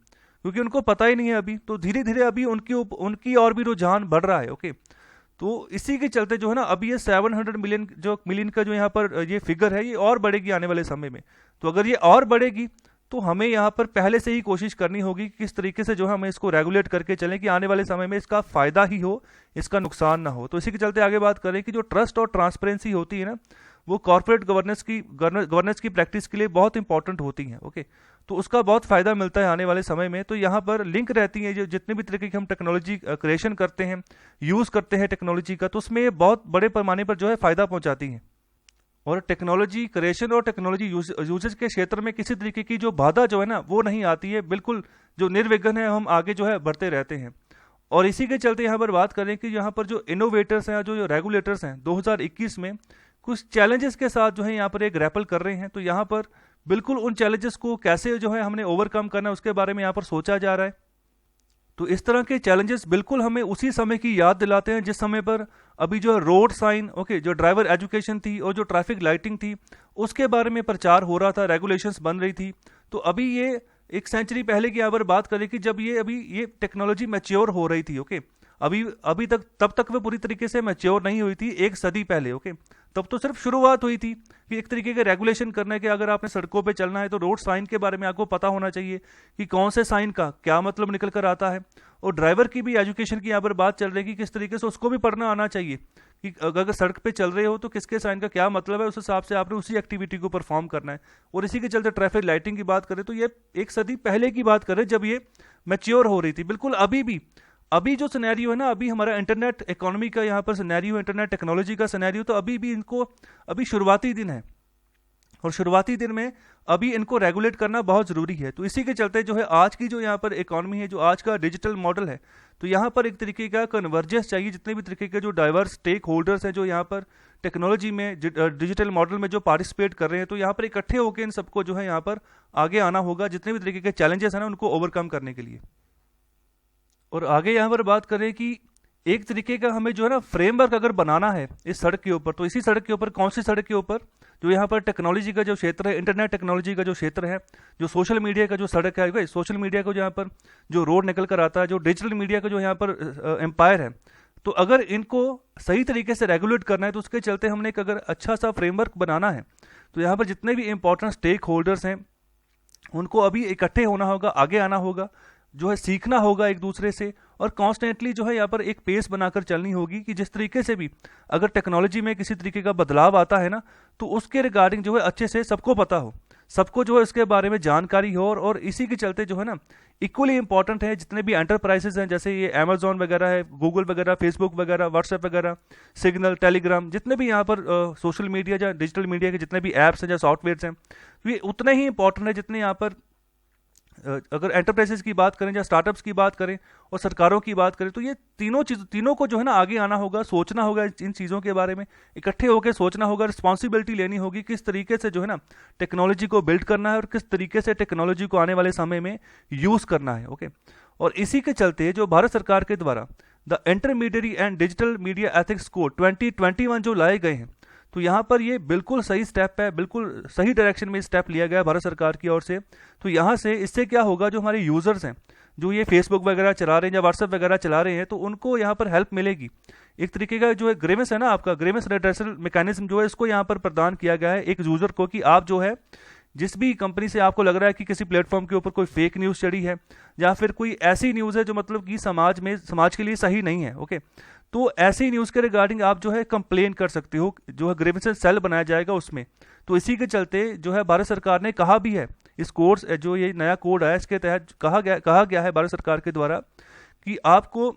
क्योंकि उनको पता ही नहीं है अभी। तो धीरे धीरे अभी उनकी और भी रुझान बढ़ रहा है। ओके, तो इसी के चलते जो है ना अभी ये 700 मिलियन का जो यहाँ पर ये फिगर है ये और बढ़ेगी आने वाले समय में। तो अगर ये और बढ़ेगी तो हमें यहाँ पर पहले से ही कोशिश करनी होगी कि किस तरीके से जो है हमें इसको रेगुलेट करके चलें कि आने वाले समय में इसका फ़ायदा ही हो, इसका नुकसान ना हो। तो इसी के चलते आगे बात करें कि जो ट्रस्ट और ट्रांसपेरेंसी होती है ना वो कॉर्पोरेट गवर्नेंस की प्रैक्टिस के लिए बहुत इंपॉर्टेंट होती हैं। ओके, तो उसका बहुत फ़ायदा मिलता है आने वाले समय में। तो यहाँ पर लिंक रहती है, जो जितने भी तरीके की हम टेक्नोलॉजी क्रिएशन करते हैं, यूज़ करते हैं टेक्नोलॉजी का, तो उसमें ये बहुत बड़े पैमाने पर जो है फ़ायदा पहुँचाती हैं। और टेक्नोलॉजी क्रिएशन और टेक्नोलॉजी यूजेज के क्षेत्र में किसी तरीके की जो बाधा जो है ना वो नहीं आती है, बिल्कुल जो निर्विघ्न है हम आगे जो है बढ़ते रहते हैं। और इसी के चलते यहाँ पर बात करें कि यहाँ पर जो इनोवेटर्स हैं, जो रेगुलेटर्स हैं 2021 में कुछ चैलेंजेस के साथ जो है यहाँ पर एक ग्रैपल कर रहे हैं। तो यहाँ पर बिल्कुल उन चैलेंजेस को कैसे जो है हमने ओवरकम करना है उसके बारे में यहाँ पर सोचा जा रहा है। तो इस तरह के चैलेंजेस बिल्कुल हमें उसी समय की याद दिलाते हैं जिस समय पर अभी जो रोड साइन, ओके, जो ड्राइवर एजुकेशन थी और जो ट्रैफिक लाइटिंग थी उसके बारे में प्रचार हो रहा था, रेगुलेशंस बन रही थी। तो अभी ये एक सेंचुरी पहले की यहाँ पर बात करें कि जब ये अभी ये टेक्नोलॉजी मैच्योर हो रही थी, ओके, अभी अभी तक तब तक वो पूरी तरीके से मैच्योर नहीं हुई थी, एक सदी पहले, ओके, तब तो सिर्फ शुरुआत हुई थी कि एक तरीके के रेगुलेशन करने के, अगर आपने सड़कों पे चलना है तो रोड साइन के बारे में आपको पता होना चाहिए कि कौन से साइन का क्या मतलब निकल कर आता है, और ड्राइवर की भी एजुकेशन की यहाँ पर बात चल रही है कि किस तरीके से उसको भी पढ़ना आना चाहिए कि अगर सड़क पे चल रहे हो तो किसके साइन का क्या मतलब है, उस हिसाब से आपने उसी एक्टिविटी को परफॉर्म करना है। और इसी के चलते ट्रैफिक लाइटिंग की बात करें तो ये एक सदी पहले की बात करें जब ये मैच्योर हो रही थी। बिल्कुल अभी भी, अभी जो सिनेरियो है ना, अभी हमारा इंटरनेट इकोनॉमी का यहाँ पर सिनेरियो, इंटरनेट टेक्नोलॉजी का सिनेरियो, तो अभी भी इनको अभी शुरुआती दिन है, और शुरुआती दिन में अभी इनको रेगुलेट करना बहुत ज़रूरी है। तो इसी के चलते जो है आज की जो यहाँ पर इकोनॉमी है, जो आज का डिजिटल मॉडल है, तो यहाँ पर एक तरीके का कन्वर्जेंस चाहिए। जितने भी तरीके के जो डाइवर्स स्टेक होल्डर्स हैं जो यहाँ पर टेक्नोलॉजी में, डिजिटल मॉडल में जो पार्टिसिपेट कर रहे हैं, तो यहाँ पर इकट्ठे होकर इन सबको जो है यहाँ पर आगे आना होगा, जितने भी तरीके के चैलेंजेस हैं ना उनको ओवरकम करने के लिए। और आगे यहाँ पर बात करें कि एक तरीके का हमें जो है ना फ्रेमवर्क अगर बनाना है इस सड़क के ऊपर, तो इसी सड़क के ऊपर, कौन सी सड़क के ऊपर, जो यहाँ पर टेक्नोलॉजी का जो क्षेत्र है, इंटरनेट टेक्नोलॉजी का जो क्षेत्र है, जो सोशल मीडिया का जो सड़क है, भाई सोशल मीडिया को यहाँ पर जो रोड निकल कर आता है, जो डिजिटल मीडिया का जो यहाँ पर एम्पायर है, तो अगर इनको सही तरीके से रेगुलेट करना है तो उसके चलते हमने एक अगर अच्छा सा फ्रेमवर्क बनाना है, तो यहाँ पर जितने भी इंपॉर्टेंट स्टेक होल्डर्स हैं उनको अभी इकट्ठे होना होगा, आगे आना होगा, जो है सीखना होगा एक दूसरे से, और कॉन्स्टेंटली जो है यहाँ पर एक पेस बनाकर चलनी होगी कि जिस तरीके से भी अगर टेक्नोलॉजी में किसी तरीके का बदलाव आता है ना, तो उसके रिगार्डिंग जो है अच्छे से सबको पता हो, सबको जो है इसके बारे में जानकारी हो। और इसी के चलते जो है ना इक्वली इंपॉर्टेंट है जितने भी एंटरप्राइजेस हैं, जैसे ये अमेजॉन वगैरह है, गूगल वगैरह, फेसबुक वगैरह, व्हाट्सएप वगैरह, सिग्नल, टेलीग्राम, जितने भी यहाँ पर सोशल मीडिया या डिजिटल मीडिया के जितने भी ऐप्स हैं या सॉफ्टवेयर हैं, ये उतने ही इंपॉर्टेंट है जितने यहाँ पर अगर एंटरप्राइजेस की बात करें या स्टार्टअप्स की बात करें और सरकारों की बात करें, तो ये तीनों को जो है ना आगे आना होगा, सोचना होगा इन चीज़ों के बारे में, इकट्ठे होकर सोचना होगा, रिस्पॉन्सिबिलिटी लेनी होगी किस तरीके से जो है ना टेक्नोलॉजी को बिल्ड करना है और किस तरीके से टेक्नोलॉजी को आने वाले समय में यूज़ करना है, ओके। और इसी के चलते जो भारत सरकार के द्वारा the intermediary and digital media ethics code 2021 जो लाए गए हैं, तो यहाँ पर ये बिल्कुल सही स्टेप है, बिल्कुल सही डायरेक्शन में स्टेप लिया गया भारत सरकार की ओर से। तो यहाँ से इससे क्या होगा, जो हमारे यूज़र्स हैं जो ये फेसबुक वगैरह चला रहे हैं या व्हाट्सएप वगैरह चला रहे हैं, तो उनको यहाँ पर हेल्प मिलेगी। एक तरीके का जो है ग्रीवेंस है ना, आपका ग्रीवेंस रेड्रेसल मैकेनिज्म जो है इसको यहाँ पर प्रदान किया गया है एक यूज़र को, कि आप जो है जिस भी कंपनी से आपको लग रहा है कि किसी प्लेटफॉर्म के ऊपर कोई फेक न्यूज़ चढ़ी है या फिर कोई ऐसी न्यूज़ है जो मतलब कि समाज के लिए सही नहीं है, ओके, तो ऐसी न्यूज़ के रिगार्डिंग आप जो है कंप्लेन कर सकते हो, जो है ग्रीवेंस सेल बनाया जाएगा उसमें। तो इसी के चलते जो है भारत सरकार ने कहा भी है, इस कोर्स जो ये नया कोड है इसके तहत कहा गया है भारत सरकार के द्वारा कि आपको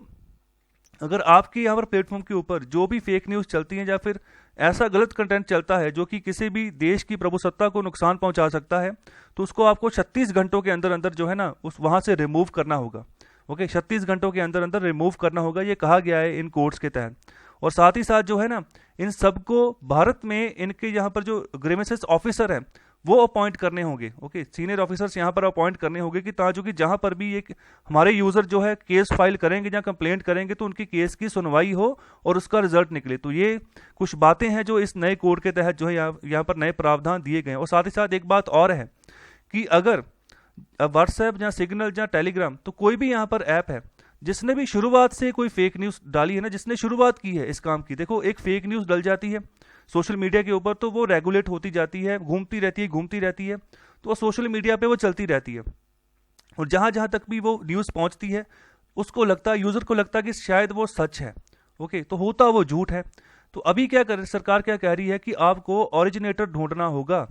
अगर आपके यहाँ पर प्लेटफॉर्म के ऊपर जो भी फेक न्यूज़ चलती है या फिर ऐसा गलत कंटेंट चलता है जो कि किसी भी देश की प्रभुसत्ता को नुकसान पहुंचा सकता है, तो उसको आपको 36 घंटों के अंदर अंदर जो है ना उस वहां से रिमूव करना होगा, ओके, 36 घंटों के अंदर अंदर रिमूव करना होगा, ये कहा गया है इन कोड्स के तहत। और साथ ही साथ जो है ना इन सबको भारत में इनके यहाँ पर जो ग्रीवेंसेस ऑफिसर हैं वो अपॉइंट करने होंगे, ओके, सीनियर ऑफिसर्स यहाँ पर अपॉइंट करने होंगे कि ताकि कि जहाँ पर भी एक हमारे यूज़र जो है केस फाइल करेंगे या कंप्लेंट करेंगे तो उनकी केस की सुनवाई हो और उसका रिजल्ट निकले। तो ये कुछ बातें हैं जो इस नए कोड के तहत जो है यहाँ पर नए प्रावधान दिए गए हैं। और साथ ही साथ एक बात और है कि अगर व्हाट्सएप या सिग्नल या टेलीग्राम, तो कोई भी यहाँ पर ऐप है जिसने भी शुरुआत से कोई फेक न्यूज़ डाली है ना, जिसने शुरुआत की है इस काम की, देखो एक फेक न्यूज़ डल जाती है सोशल मीडिया के ऊपर तो वो रेगुलेट होती जाती है, घूमती रहती है, तो सोशल मीडिया पे वो चलती रहती है, और जहाँ जहाँ तक भी वो न्यूज़ पहुँचती है उसको लगता है, यूज़र को लगता है कि शायद वो सच है, ओके, तो होता वो झूठ है। तो अभी क्या कर सरकार क्या कह रही है कि आपको ओरिजिनेटर ढूंढना होगा।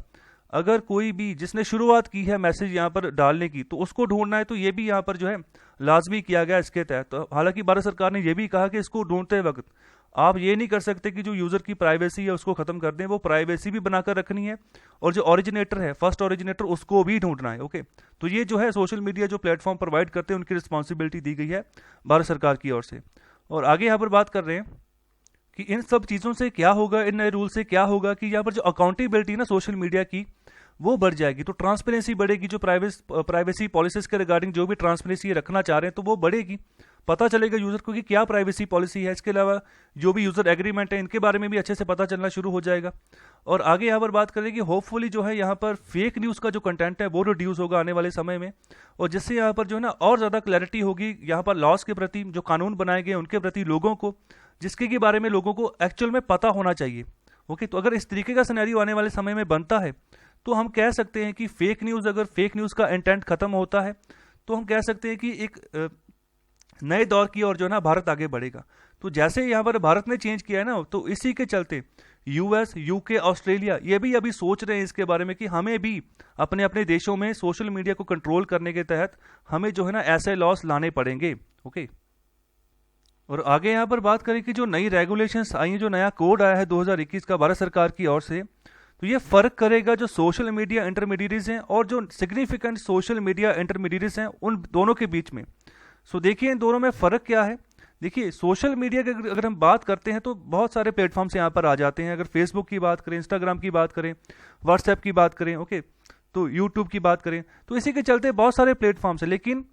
अगर कोई भी जिसने शुरुआत की है मैसेज यहाँ पर डालने की, तो उसको ढूंढना है, तो ये भी यहाँ पर जो है लाजमी किया गया इसके तहत। तो हालांकि भारत सरकार ने यह भी कहा कि इसको ढूंढते वक्त आप ये नहीं कर सकते कि जो यूज़र की प्राइवेसी है उसको ख़त्म कर दें, वो प्राइवेसी भी बनाकर रखनी है, और जो ओरिजिनेटर है, फर्स्ट ओरिजिनेटर, उसको भी ढूंढना है, ओके। तो ये जो है सोशल मीडिया जो प्लेटफॉर्म प्रोवाइड करते हैं उनकी रिस्पॉन्सिबिलिटी दी गई है भारत सरकार की ओर से। और आगे यहाँ पर बात कर रहे हैं कि इन सब चीज़ों से क्या होगा, इन नए रूल से क्या होगा कि यहाँ पर जो अकाउंटेबिलिटी ना सोशल मीडिया की, वो बढ़ जाएगी। तो ट्रांसपेरेंसी बढ़ेगी, जो प्राइवेसी पॉलिसीज के रिगार्डिंग जो भी ट्रांसपेरेंसी रखना चाह रहे हैं तो वो बढ़ेगी, पता चलेगा यूजर को कि क्या प्राइवेसी पॉलिसी है। इसके अलावा जो भी यूजर एग्रीमेंट है इनके बारे में भी अच्छे से पता चलना शुरू हो जाएगा। और आगे यहाँ पर बात करें कि होपफुली जो है यहाँ पर फेक न्यूज़ का जो कंटेंट है वो रिड्यूस होगा आने वाले समय में, और जिससे यहाँ पर जो है ना और ज़्यादा क्लैरिटी होगी यहाँ पर लॉस के प्रति, जो कानून बनाए गए उनके प्रति लोगों को, जिसके के बारे में लोगों को एक्चुअल में पता होना चाहिए। ओके, तो अगर इस तरीके का सिनेरियो आने वाले समय में बनता है तो हम कह सकते हैं कि फेक न्यूज़, अगर फेक न्यूज़ का इंटेंट खत्म होता है तो हम कह सकते हैं कि एक नए दौर की ओर जो है ना भारत आगे बढ़ेगा। तो जैसे यहाँ पर भारत ने चेंज किया है ना, तो इसी के चलते यूएस, यूके, ऑस्ट्रेलिया ये भी अभी सोच रहे हैं इसके बारे में कि हमें भी अपने अपने देशों में सोशल मीडिया को कंट्रोल करने के तहत हमें जो है ना ऐसे लॉस लाने पड़ेंगे। ओके, और आगे यहाँ पर बात करें कि जो नई रेगुलेशंस आई हैं, जो नया कोड आया है 2021 का भारत सरकार की ओर से, तो ये फर्क करेगा जो सोशल मीडिया इंटरमीडिएट्स हैं और जो सिग्निफिकेंट सोशल मीडिया इंटरमीडिएट्स हैं उन दोनों के बीच में। सो देखिए इन दोनों में फ़र्क क्या है। देखिए सोशल मीडिया की अगर हम बात करते हैं तो बहुत सारे प्लेटफॉर्म्स यहाँ पर आ जाते हैं। अगर फेसबुक की बात करें, इंस्टाग्राम की बात करें, व्हाट्सएप की बात करें, ओके, तो यूट्यूब की बात करें, तो इसी के चलते बहुत सारे प्लेटफॉर्म्स हैं। लेकिन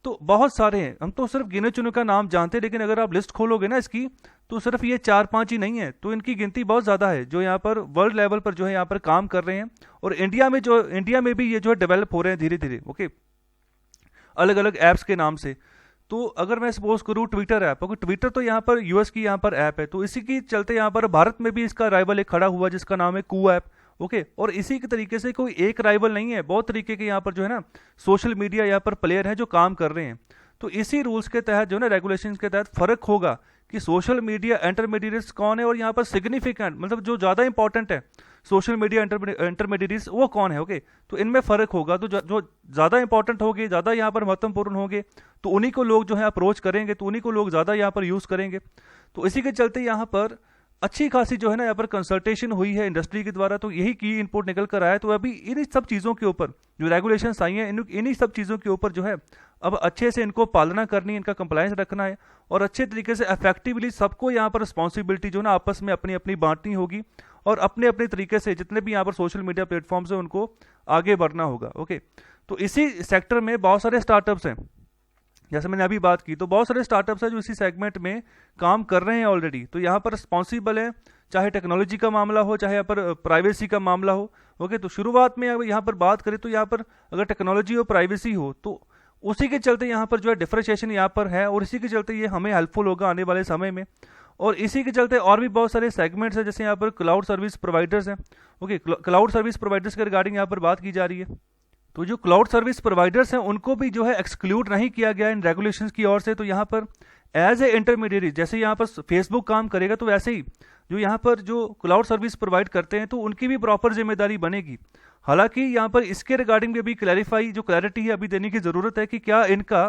तो बहुत सारे हैं, हम तो सिर्फ गिने चुने का नाम जानते हैं, लेकिन अगर आप लिस्ट खोलोगे ना इसकी तो सिर्फ ये 4-5 ही नहीं है, तो इनकी गिनती बहुत ज़्यादा है जो यहाँ पर वर्ल्ड लेवल पर जो है यहाँ पर काम कर रहे हैं। और इंडिया में भी ये जो है डेवलप हो रहे हैं धीरे धीरे, ओके, अलग अलग ऐप्स के नाम से। तो अगर मैं सपोज करूँ ट्विटर ऐप, क्योंकि ट्विटर तो यहाँ पर यूएस की यहाँ पर ऐप है, तो इसी की चलते यहाँ पर भारत में भी इसका राइवल एक खड़ा हुआ जिसका नाम है कू ऐप। ओके, और इसी के तरीके से कोई एक राइवल नहीं है, बहुत तरीके के यहाँ पर जो है ना सोशल मीडिया यहाँ पर प्लेयर हैं जो काम कर रहे हैं। तो इसी रूल्स के तहत जो है ना रेगुलेशन के तहत फर्क होगा कि सोशल मीडिया इंटरमीडिएट्स कौन है और यहाँ पर सिग्निफिकेंट मतलब जो ज़्यादा इंपॉर्टेंट है सोशल मीडिया इंटरमीडिएट्स वो कौन है। ओके, तो इनमें फ़र्क होगा। तो जो ज़्यादा इंपॉर्टेंट होंगे, ज़्यादा यहाँ पर महत्वपूर्ण होंगे, तो उन्हीं को लोग जो है अप्रोच करेंगे, तो उन्हीं को लोग ज़्यादा यहाँ पर यूज़ करेंगे। तो इसी के चलते यहाँ पर अच्छी खासी जो है ना यहाँ पर कंसल्टेशन हुई है इंडस्ट्री के द्वारा, तो यही की इनपुट निकल कर आया। तो अभी इन सब चीज़ों के ऊपर जो रेगुलेशंस आई हैं इन्हीं सब चीज़ों के ऊपर जो है अब अच्छे से इनको पालना करनी है, इनका कंप्लायंस रखना है, और अच्छे तरीके से इफेक्टिवली सबको यहाँ पर रिस्पॉन्सिबिलिटी जो है ना आपस में अपनी अपनी बांटनी होगी, और अपने अपने तरीके से जितने भी यहाँ पर सोशल मीडिया प्लेटफॉर्म्स हैं उनको आगे बढ़ना होगा। ओके, तो इसी सेक्टर में बहुत सारे स्टार्टअप्स हैं, जैसे मैंने अभी बात की, तो बहुत सारे स्टार्टअप्स हैं जो इसी सेगमेंट में काम कर रहे हैं ऑलरेडी। तो यहाँ पर रिस्पॉन्सिबल है, चाहे टेक्नोलॉजी का मामला हो, चाहे यहाँ पर प्राइवेसी का मामला हो। ओके, तो शुरुआत में यहाँ पर बात करें तो यहाँ पर अगर टेक्नोलॉजी और प्राइवेसी हो तो उसी के चलते यहाँ पर जो है डिफरेंशिएशन यहाँ पर है, और इसी के चलते ये हमें हेल्पफुल होगा आने वाले समय में। और इसी के चलते और भी बहुत सारे सेगमेंट्स हैं, जैसे यहाँ पर क्लाउड सर्विस प्रोवाइडर्स हैं। ओके, क्लाउड सर्विस प्रोवाइडर्स के रिगार्डिंग यहाँ पर बात की जा रही है। तो जो क्लाउड सर्विस प्रोवाइडर्स हैं उनको भी जो है एक्सक्लूड नहीं किया गया इन रेगुलेशंस की ओर से। तो यहाँ पर एज ए इंटरमीडिएट जैसे यहाँ पर फेसबुक काम करेगा, तो वैसे ही जो यहाँ पर जो क्लाउड सर्विस प्रोवाइड करते हैं तो उनकी भी प्रॉपर जिम्मेदारी बनेगी। हालांकि यहाँ पर इसके रिगार्डिंग भी अभी जो क्लैरिटी है अभी देने की ज़रूरत है कि क्या इनका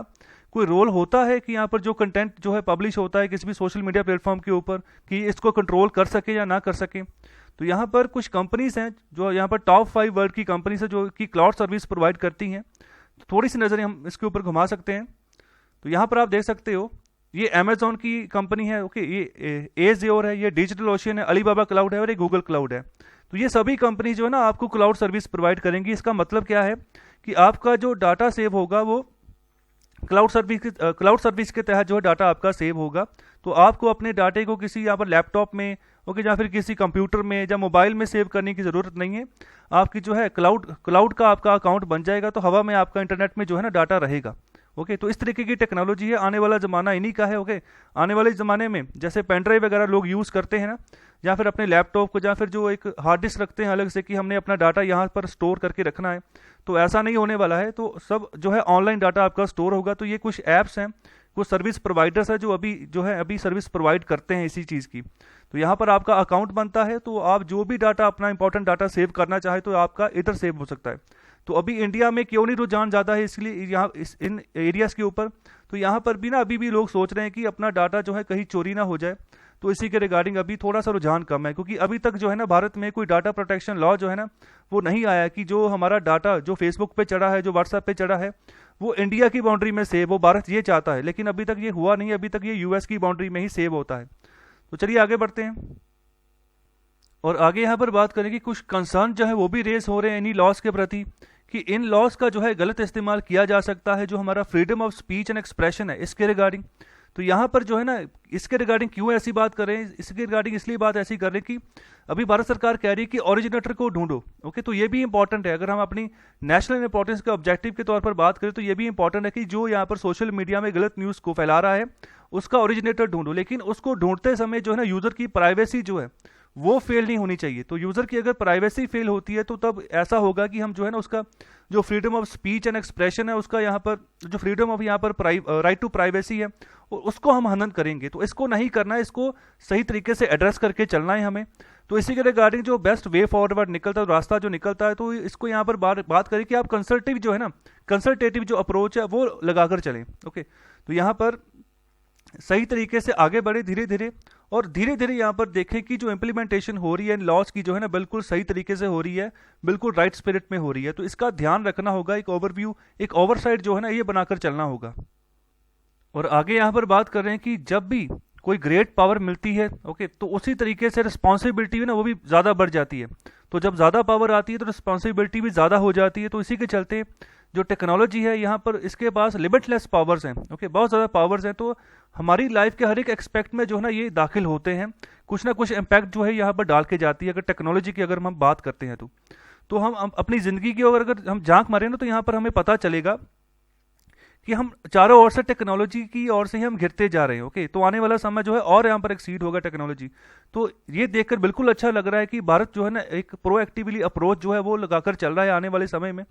कोई रोल होता है कि यहाँ पर जो कंटेंट जो है पब्लिश होता है किसी भी सोशल मीडिया प्लेटफॉर्म के ऊपर, कि इसको कंट्रोल कर सके या ना कर सके। तो यहाँ पर कुछ कंपनीज हैं जो यहाँ पर टॉप 5 वर्ल्ड की कंपनीज है जो कि क्लाउड सर्विस प्रोवाइड करती हैं। तो थोड़ी सी नज़रें हम इसके ऊपर घुमा सकते हैं। तो यहाँ पर आप देख सकते हो ये अमेजोन की कंपनी है, ओके, ये एज़्योर है, ये डिजिटल ओशियन है, अलीबाबा क्लाउड है और ये गूगल क्लाउड है। तो ये सभी कंपनी जो है ना आपको क्लाउड सर्विस प्रोवाइड करेंगी। इसका मतलब क्या है कि आपका जो डाटा सेव होगा वो क्लाउड सर्विस के तहत जो है डाटा आपका सेव होगा। तो आपको अपने डाटे को किसी यहाँ पर लैपटॉप में, ओके, या फिर किसी कंप्यूटर में या मोबाइल में सेव करने की ज़रूरत नहीं है। आपकी जो है क्लाउड का आपका अकाउंट बन जाएगा, तो हवा में आपका इंटरनेट में जो है ना डाटा रहेगा। ओके, तो इस तरीके की टेक्नोलॉजी है, आने वाला ज़माना इन्हीं का है। ओके, आने वाले ज़माने में जैसे पेन ड्राइव वगैरह लोग यूज़ करते हैं ना, या फिर अपने लैपटॉप को, या फिर जो एक हार्ड डिस्क रखते हैं अलग से कि हमने अपना डाटा यहाँ पर स्टोर करके रखना है, तो ऐसा नहीं होने वाला है। तो सब जो है ऑनलाइन डाटा आपका स्टोर होगा। तो ये कुछ ऐप्स हैं, कुछ सर्विस प्रोवाइडर्स हैं जो अभी सर्विस प्रोवाइड करते हैं इसी चीज़ की। तो यहाँ पर आपका अकाउंट बनता है, तो आप जो भी डाटा अपना इंपॉर्टेंट डाटा सेव करना चाहे तो आपका इधर सेव हो सकता है। तो अभी इंडिया में क्यों नहीं रुझान ज़्यादा है इसलिए यहाँ इन एरियाज़ के ऊपर, तो यहाँ पर भी ना अभी भी लोग सोच रहे हैं कि अपना डाटा जो है कहीं चोरी ना हो जाए। तो इसी के रिगार्डिंग अभी थोड़ा सा रुझान कम है, क्योंकि अभी तक जो है ना भारत में कोई डाटा प्रोटेक्शन लॉ जो है ना वो नहीं आया कि जो हमारा डाटा जो फेसबुक पे चढ़ा है, जो व्हाट्सएप पे चढ़ा है, वो इंडिया की बाउंड्री में सेव हो। भारत ये चाहता है, लेकिन अभी तक ये हुआ नहीं, अभी तक ये यूएस की बाउंड्री में ही सेव होता है। तो चलिए आगे बढ़ते हैं। और आगे यहाँ पर बात करें कि कुछ कंसर्न जो है वो भी रेस हो रहे हैं इन्हीं लॉस के प्रति, कि इन लॉस का जो है गलत इस्तेमाल किया जा सकता है जो हमारा freedom of speech and expression है इसके रिगार्डिंग। तो यहाँ पर जो है ना, इसके रिगार्डिंग क्यों ऐसी बात कर रहे हैं, इसके रिगार्डिंग इसलिए बात ऐसी कर रहे हैं कि अभी भारत सरकार कह रही है कि ओरिजिनेटर को ढूंढो। ओके, तो ये भी इंपॉर्टेंट है। अगर हम अपनी नेशनल इंपॉर्टेंस के ऑब्जेक्टिव के तौर पर बात करें तो ये भी इंपॉर्टेंट है कि जो यहाँ पर सोशल मीडिया में गलत न्यूज़ को फैला रहा है उसका ओरिजिनेटर ढूंढो। लेकिन उसको ढूंढते समय जो है ना, यूजर की प्राइवेसी जो है वो फेल नहीं होनी चाहिए। तो यूजर की अगर प्राइवेसी फेल होती है तो तब ऐसा होगा कि हम जो है ना, उसका जो freedom of speech and expression है, उसका यहाँ पर जो फ्रीडम ऑफ यहाँ पर राइट टू प्राइवेसी है उसको हम हनन करेंगे। तो इसको नहीं करना है, इसको सही तरीके से एड्रेस करके चलना है हमें। तो इसी के रिगार्डिंग जो बेस्ट वे फॉरवर्ड निकलता है, रास्ता जो निकलता है, तो इसको यहाँ पर बात करें कि आप कंसल्टिव जो है ना, कंसल्टेटिव जो अप्रोच है वो लगाकर चलें। ओके, तो यहाँ पर सही तरीके से आगे बढ़े धीरे धीरे, और धीरे धीरे यहाँ पर देखें कि जो इम्प्लीमेंटेशन हो रही है इन लॉस की जो है ना, बिल्कुल सही तरीके से हो रही है, बिल्कुल राइट स्पिरिट में हो रही है। तो इसका ध्यान रखना होगा, एक ओवरव्यू, एक ओवरसाइट जो है ना, ये बनाकर चलना होगा। और आगे यहाँ पर बात कर रहे हैं कि जब भी कोई ग्रेट पावर मिलती है, ओके, तो उसी तरीके से रिस्पॉन्सिबिलिटी है ना, वो भी ज़्यादा बढ़ जाती है। तो जब ज़्यादा पावर आती है तो रिस्पॉन्सिबिलिटी भी ज़्यादा हो जाती है। तो इसी के चलते जो टेक्नोलॉजी है यहाँ पर, इसके पास लिमिटलेस पावर्स हैं। ओके, बहुत ज़्यादा पावर्स हैं। तो हमारी लाइफ के हर एक एक्सपेक्ट में जो है ना ये दाखिल होते हैं, कुछ ना कुछ इम्पैक्ट जो है यहाँ पर डाल के जाती है। अगर टेक्नोलॉजी की अगर हम बात करते हैं तो हम अपनी ज़िंदगी की अगर हम झांक मारें ना, तो यहाँ पर हमें पता चलेगा कि हम चारों ओर से टेक्नोलॉजी की ओर से ही हम घिरते जा रहे हैं। ओके, तो आने वाला समय जो है और यहाँ पर एक्सीड होगा टेक्नोलॉजी। तो ये देखकर बिल्कुल अच्छा लग रहा है कि भारत जो है ना, एक प्रोएक्टिवली अप्रोच जो है वो लगाकर चल रहा है आने वाले समय में।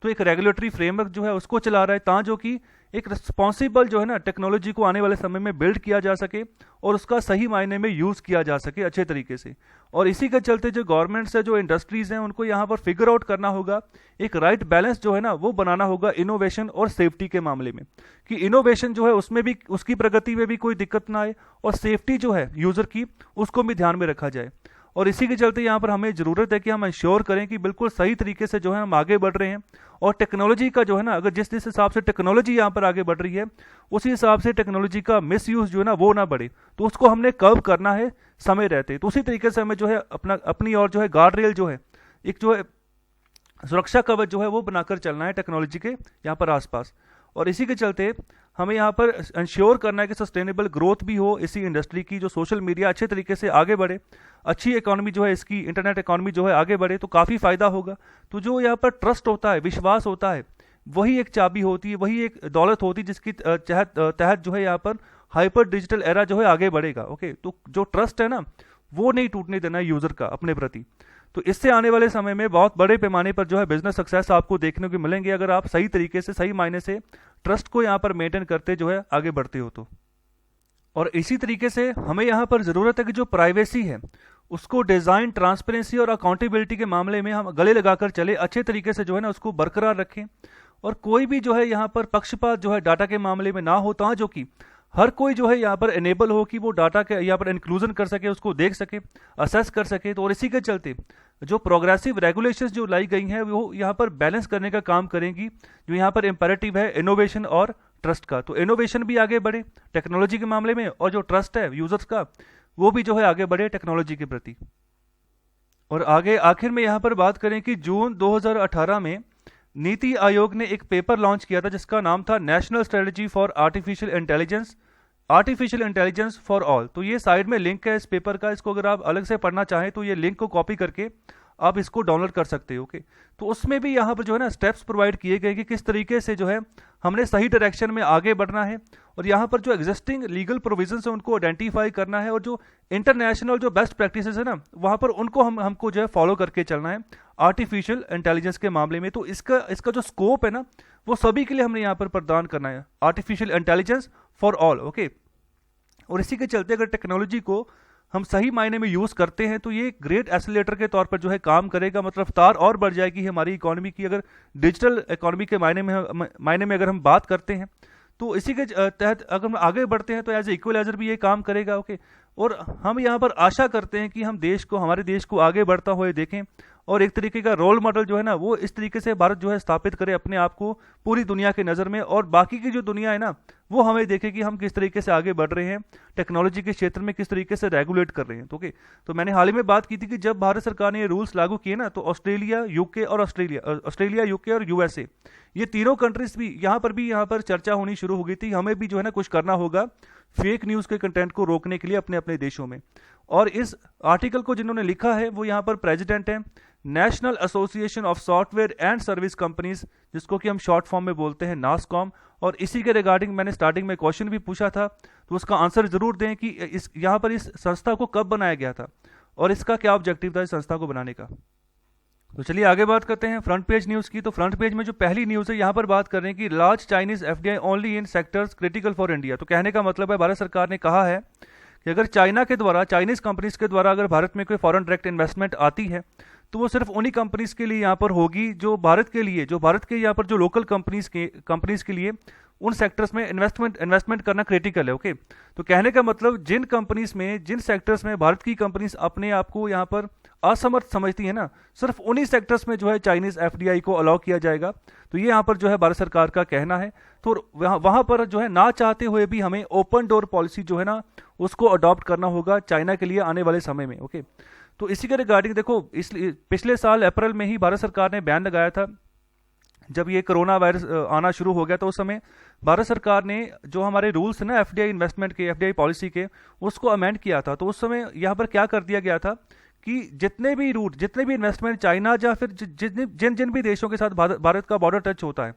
तो एक रेगुलेटरी फ्रेमवर्क जो है उसको चला रहा है, ताकि जो कि एक रिस्पॉन्सिबल जो है ना टेक्नोलॉजी को आने वाले समय में बिल्ड किया जा सके और उसका सही मायने में यूज़ किया जा सके अच्छे तरीके से। और इसी के चलते जो गवर्नमेंट्स है, जो इंडस्ट्रीज़ हैं, उनको यहाँ पर फिगर आउट करना होगा, एक राइट बैलेंस जो है ना वो बनाना होगा इनोवेशन और सेफ्टी के मामले में, कि इनोवेशन जो है उसमें भी, उसकी प्रगति में भी कोई दिक्कत ना आए, और सेफ्टी जो है यूज़र की उसको भी ध्यान में रखा जाए। और इसी के चलते यहाँ पर हमें ज़रूरत है कि हम इंश्योर करें कि बिल्कुल सही तरीके से जो है हम आगे बढ़ रहे हैं। और टेक्नोलॉजी का जो है ना, अगर जिस जिस हिसाब से टेक्नोलॉजी यहाँ पर आगे बढ़ रही है, उसी हिसाब से टेक्नोलॉजी का मिसयूज़ जो है ना वो ना बढ़े। तो उसको हमने कर्व करना है समय रहते। तो उसी तरीके से हमें जो है अपनी और जो है गार्ड रेल जो है, एक जो है सुरक्षा कवच जो है वो बनाकर चलना है टेक्नोलॉजी के यहाँ पर आसपास। और इसी के चलते हमें यहाँ पर इंश्योर करना है कि सस्टेनेबल ग्रोथ भी हो इसी इंडस्ट्री की, जो सोशल मीडिया अच्छे तरीके से आगे बढ़े, अच्छी इकोनॉमी जो है इसकी, इंटरनेट इकोनॉमी जो है आगे बढ़े, तो काफ़ी फ़ायदा होगा। तो जो यहाँ पर ट्रस्ट होता है, विश्वास होता है, वही एक चाबी होती है, वही एक दौलत होती है जिसकी तहत जो है यहाँ पर हाइपर डिजिटल एरा जो है आगे बढ़ेगा। ओके, तो जो ट्रस्ट है ना वो नहीं टूटने देना है यूज़र का अपने प्रति। तो इससे आने वाले समय में बहुत बड़े पैमाने पर जो है बिजनेस सक्सेस आपको देखने को मिलेंगे, अगर आप सही तरीके से, सही मायने से ट्रस्ट को यहाँ पर मेंटेन करते जो है आगे बढ़ते हो तो। और इसी तरीके से हमें यहाँ पर ज़रूरत है कि जो प्राइवेसी है उसको डिज़ाइन, ट्रांसपेरेंसी और अकाउंटेबिलिटी के मामले में हम गले लगाकर चले, अच्छे तरीके से जो है ना उसको बरकरार रखें। और कोई भी जो है यहाँ पर पक्षपात जो है डाटा के मामले में ना होता, जो कि हर कोई जो है यहाँ पर एनेबल हो कि वो डाटा के यहाँ पर इंक्लूजन कर सके, उसको देख सके, असेस कर सके। तो और इसी के चलते जो प्रोग्रेसिव रेगुलेशंस जो लाई गई हैं वो यहाँ पर बैलेंस करने का काम करेंगी, जो यहाँ पर इंपेरेटिव है इनोवेशन और ट्रस्ट का। तो इनोवेशन भी आगे बढ़े टेक्नोलॉजी के मामले में, और जो ट्रस्ट है यूजर्स का वो भी जो है आगे बढ़े टेक्नोलॉजी के प्रति। और आगे आखिर में यहाँ पर बात करें कि जून 2018 में नीति आयोग ने एक पेपर लॉन्च किया था जिसका नाम था national strategy for artificial intelligence for all. तो ये साइड में लिंक है इस पेपर का, इसको अगर आप अलग से पढ़ना चाहें तो ये लिंक को कॉपी करके आप इसको डाउनलोड कर सकते हो। ओके, तो उसमें भी यहाँ पर जो है ना स्टेप्स प्रोवाइड किए गए कि किस तरीके से जो है हमने सही डायरेक्शन में आगे बढ़ना है, और यहाँ पर जो एग्जिस्टिंग लीगल प्रोविजंस है उनको आइडेंटिफाई करना है, और जो इंटरनेशनल जो बेस्ट प्रैक्टिसेस है ना वहाँ पर उनको हमको जो है फॉलो करके चलना है आर्टिफिशियल इंटेलिजेंस के मामले में। तो इसका जो स्कोप है ना वो सभी के लिए हमने यहाँ पर प्रदान करना है, artificial intelligence for all. Okay, और इसी के चलते अगर टेक्नोलॉजी को हम सही मायने में यूज़ करते हैं तो ये ग्रेट एक्सेलरेटर के तौर पर जो है काम करेगा, मतलब रफ्तार और बढ़ जाएगी हमारी इकोनॉमी की। अगर डिजिटल इकोनॉमी के मायने में अगर हम बात करते हैं तो इसी के तहत अगर हम आगे बढ़ते हैं तो एज ए इक्वलाइजर भी ये काम करेगा। ओके, और हम यहाँ पर आशा करते हैं कि हम हमारे देश को आगे बढ़ता हुए देखें, और एक तरीके का रोल मॉडल जो है ना, वो इस तरीके से भारत जो है स्थापित करे अपने आप को पूरी दुनिया की नज़र में, और बाकी की जो दुनिया है ना वो हमें देखे कि हम किस तरीके से आगे बढ़ रहे हैं, टेक्नोलॉजी के क्षेत्र में किस तरीके से रेगुलेट कर रहे हैं। तो ओके, तो मैंने हाल ही में बात की थी कि जब भारत सरकार ने ये रूल्स लागू किए ना, तो ऑस्ट्रेलिया, यूके और यूएसए, ये तीनों कंट्रीज भी यहाँ पर चर्चा होनी शुरू हो गई थी, हमें भी जो है ना कुछ करना होगा फेक न्यूज़ के कंटेंट को रोकने के लिए अपने अपने देशों में। और इस आर्टिकल को जिन्होंने लिखा है वो यहाँ पर प्रेसिडेंट हैं national association of software and service companies, जिसको कि हम शॉर्ट फॉर्म में बोलते हैं नासकॉम। और इसी के रिगार्डिंग मैंने स्टार्टिंग में क्वेश्चन भी पूछा था, तो उसका आंसर जरूर दें कि यहाँ पर इस संस्था को कब बनाया गया था और इसका क्या ऑब्जेक्टिव था इस संस्था को बनाने का। तो चलिए आगे बात करते हैं फ्रंट पेज न्यूज़ की। तो फ्रंट पेज में जो पहली न्यूज़ है यहाँ पर बात कर रहे हैं कि large Chinese FDI only in sectors critical for India. तो कहने का मतलब है भारत सरकार ने कहा है कि अगर चाइनीज कंपनीज के द्वारा अगर भारत में कोई फॉरेन डायरेक्ट इन्वेस्टमेंट आती है तो वो सिर्फ उन्हीं कंपनीज के लिए यहाँ पर होगी जो भारत के यहाँ पर जो लोकल कंपनीज के लिए उन सेक्टर्स में इन्वेस्टमेंट करना क्रिटिकल है। ओके, तो कहने का मतलब जिन सेक्टर्स में भारत की कंपनीज अपने आप को यहाँ पर असमर्थ समझती है ना, सिर्फ उन्हीं सेक्टर्स में जो है चाइनीज एफडीआई को अलाउ किया जाएगा। तो ये यहाँ पर जो है भारत सरकार का कहना है। तो वहाँ पर जो है ना चाहते हुए भी हमें ओपन डोर पॉलिसी जो है ना उसको अडॉप्ट करना होगा चाइना के लिए आने वाले समय में। ओके, तो इसी के रिगार्डिंग देखो, पिछले साल अप्रैल में ही भारत सरकार ने बैन लगाया था, जब ये कोरोना वायरस आना शुरू हो गया तो उस समय भारत सरकार ने जो हमारे रूल्स है ना एफडीआई इन्वेस्टमेंट के, एफडीआई पॉलिसी के, उसको अमेंड किया था। तो उस समय यहाँ पर क्या कर दिया गया था कि जितने भी इन्वेस्टमेंट चाइना या फिर जिन भी देशों के साथ भारत का बॉर्डर टच होता है,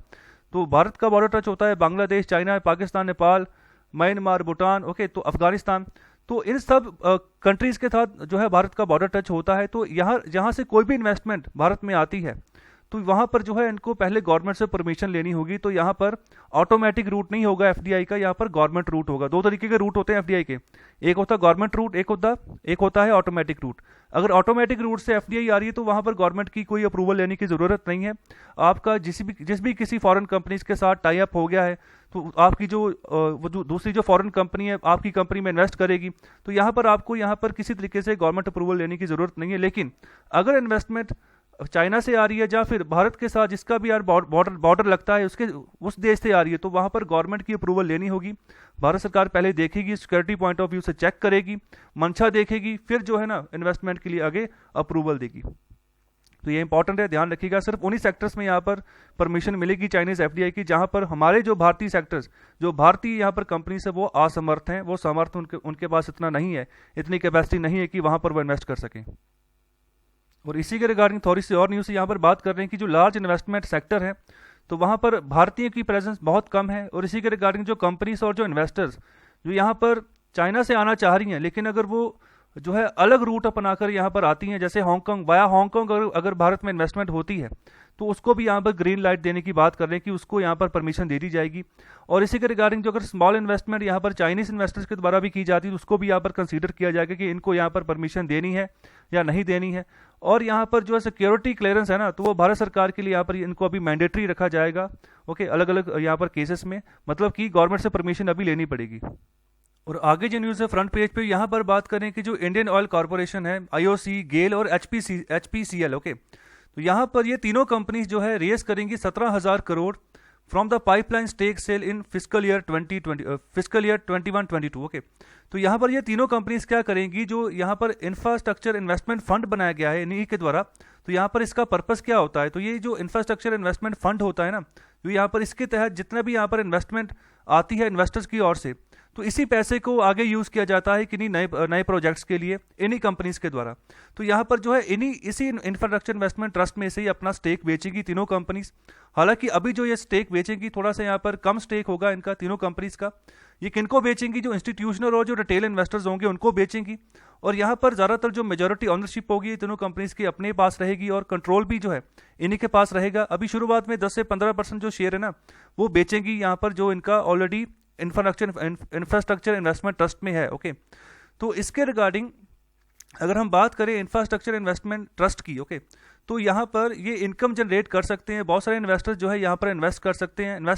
तो भारत का बॉर्डर टच होता है Bangladesh, China, Pakistan, Nepal, Myanmar, Bhutan, okay, तो अफगानिस्तान, तो इन सब कंट्रीज के साथ जो है भारत का बॉर्डर टच होता है। तो यहाँ से कोई भी इन्वेस्टमेंट भारत में आती है तो वहाँ पर जो है इनको पहले गवर्नमेंट से परमिशन लेनी होगी। तो यहाँ पर ऑटोमेटिक रूट नहीं होगा एफडीआई का, यहाँ पर गवर्नमेंट रूट होगा। दो तरीके के रूट होते हैं एफडीआई के, एक होता है गवर्नमेंट रूट, एक होता है ऑटोमेटिक रूट। अगर ऑटोमेटिक रूट से एफडीआई आ रही है तो वहाँ पर गवर्नमेंट की कोई अप्रूवल लेने की ज़रूरत नहीं है। आपका जिस भी किसी फॉरेन कंपनीज के साथ टाई अप हो गया है तो आपकी जो दूसरी जो फॉरेन कंपनी है आपकी कंपनी में इन्वेस्ट करेगी, तो यहाँ पर आपको किसी तरीके से गवर्नमेंट अप्रूवल लेने की ज़रूरत नहीं है। लेकिन अगर इन्वेस्टमेंट चाइना से आ रही है या फिर भारत के साथ जिसका भी यार बॉर्डर लगता है उस देश से आ रही है, तो वहाँ पर गवर्नमेंट की अप्रूवल लेनी होगी। भारत सरकार पहले देखेगी, सिक्योरिटी पॉइंट ऑफ व्यू से चेक करेगी, मंशा देखेगी, फिर जो है ना इन्वेस्टमेंट के लिए आगे अप्रूवल देगी। तो ये इंपॉर्टेंट है, ध्यान रखिएगा। सिर्फ उन्हीं सेक्टर्स में यहाँ पर परमिशन मिलेगी चाइनीज एफडीआई की जहाँ पर हमारे जो भारतीय सेक्टर्स, जो भारतीय यहाँ पर कंपनीज है वो असमर्थ हैं, वो समर्थ उनके पास इतना नहीं है, इतनी कैपेसिटी नहीं है कि वहाँ पर वो इन्वेस्ट कर सकें। और इसी के रिगार्डिंग थोड़ी सी और न्यूज़ यहाँ पर बात कर रहे हैं कि जो लार्ज इन्वेस्टमेंट सेक्टर है तो वहाँ पर भारतीय की प्रेजेंस बहुत कम है। और इसी के रिगार्डिंग जो कंपनीज और जो इन्वेस्टर्स जो यहाँ पर चाइना से आना चाह रही हैं, लेकिन अगर वो जो है अलग रूट अपनाकर यहाँ पर आती हैं, जैसे हांगकांग, वाया हांगकांग अगर भारत में इन्वेस्टमेंट होती है तो उसको भी यहाँ पर ग्रीन लाइट देने की बात कर रहे हैं कि उसको यहाँ पर परमिशन दे दी जाएगी। और इसी के रिगार्डिंग जो अगर स्मॉल इन्वेस्टमेंट यहाँ पर चाइनीज इन्वेस्टर्स के द्वारा भी की जाती है तो उसको भी यहाँ पर कंसीडर किया जाएगा कि इनको यहाँ पर परमिशन देनी है या नहीं देनी है। और यहाँ पर जो है सिक्योरिटी क्लियरेंस है ना, तो वो भारत सरकार के लिए यहाँ पर इनको अभी मैंडेटरी रखा जाएगा। ओके, अलग अलग यहाँ पर केसेस में, मतलब कि गवर्नमेंट से परमिशन अभी लेनी पड़ेगी। और आगे जो न्यूज़ है फ्रंट पेज पे यहाँ पर बात करें कि जो इंडियन ऑयल कॉर्पोरेशन है, आईओसी, गेल और एचपीसीएल, ओके, तो यहाँ पर ये तीनों कंपनीज जो है रेस करेंगी 17,000 crore from the pipeline stake sale in fiscal year 21-22। Okay, तो यहाँ पर ये तीनों कंपनीज क्या करेंगी, जो यहाँ पर इंफ्रास्ट्रक्चर इन्वेस्टमेंट फंड बनाया गया है इन्हीं के द्वारा, तो यहाँ पर इसका पर्पस क्या होता है, तो ये जो इंफ्रास्ट्रक्चर इन्वेस्टमेंट फंड होता है ना, तो यहाँ पर इसके तहत जितना भी यहाँ पर इन्वेस्टमेंट आती है इन्वेस्टर्स की ओर से, तो इसी पैसे को आगे यूज किया जाता है कि नए प्रोजेक्ट्स के लिए इन्हीं कंपनीज के द्वारा। तो यहाँ पर जो है इसी इंफ्रास्ट्रक्चर इन्वेस्टमेंट ट्रस्ट में से ही अपना स्टेक बेचेगी तीनों कंपनीज। हालांकि अभी जो ये स्टेक बेचेंगी थोड़ा सा यहाँ पर कम स्टेक होगा इनका, तीनों कंपनीज का। ये किनको बेचेंगी, जो इंस्टीट्यूशनल और जो रिटेल इन्वेस्टर्स होंगे उनको बेचेंगी। और यहाँ पर ज़्यादातर जो मेजॉरिटी ऑनरशिप होगी तीनों कंपनीज की अपने पास रहेगी और कंट्रोल भी जो है इन्हीं के पास रहेगा। अभी शुरुआत में 10 से 15% जो शेयर है ना वो बेचेंगी यहाँ पर, जो इनका ऑलरेडी इंफ्रास्ट्रक्चर इन्वेस्टमेंट ट्रस्ट में है। ओके, तो इसके रिगार्डिंग अगर हम बात करें इंफ्रास्ट्रक्चर इन्वेस्टमेंट ट्रस्ट की, ओके, तो यहाँ पर ये इनकम जनरेट कर सकते हैं। बहुत सारे इन्वेस्टर्स जो है यहाँ पर इन्वेस्ट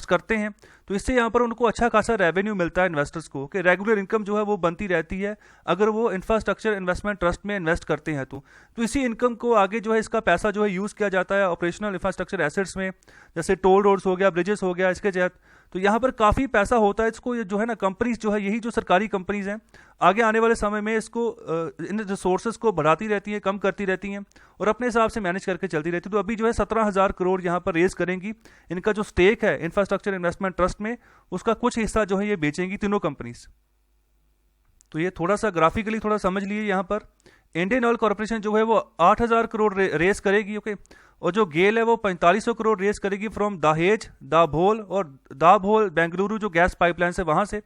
करते हैं, तो इससे यहाँ पर उनको अच्छा खासा रेवेन्यू मिलता है इन्वेस्टर्स को, कि रेगुलर इनकम जो है वो बनती रहती है अगर वो इंफ्रास्ट्रक्चर इन्वेस्टमेंट ट्रस्ट में इन्वेस्ट करते हैं। तो इसी इनकम को आगे जो है इसका पैसा जो है यूज़ किया जाता है ऑपरेशनल इंफ्रास्ट्रक्चर एसेट्स में, जैसे टोल रोड्स हो गया, ब्रिजेस हो गया, इसके तहत तो यहाँ पर काफ़ी पैसा होता है। इसको ये जो है ना कंपनीज जो है, यही जो सरकारी कंपनीज हैं, आगे आने वाले समय में इसको इन रिसोर्सेज को बढ़ाती रहती हैं, कम करती रहती हैं और अपने हिसाब से मैनेज करके चलती रहती है। तो अभी जो है 17,000 करोड़ यहाँ पर रेज करेंगी। इनका जो स्टेक है इंफ्रास्ट्रक्चर इन्वेस्टमेंट ट्रस्ट में, उसका कुछ हिस्सा जो है ये बेचेंगी तीनों कंपनीज। तो ये थोड़ा सा ग्राफिकली थोड़ा समझ लिए। यहाँ पर इंडियन ऑयल कॉर्पोरेशन जो है वो 8,000 करोड़ रेस करेगी, ओके, और जो गेल है वो 4500 करोड़ रेस करेगी फ्रॉम दाहेज, दाभोल और दाभोल बेंगलुरु जो गैस पाइपलाइन से वहाँ से,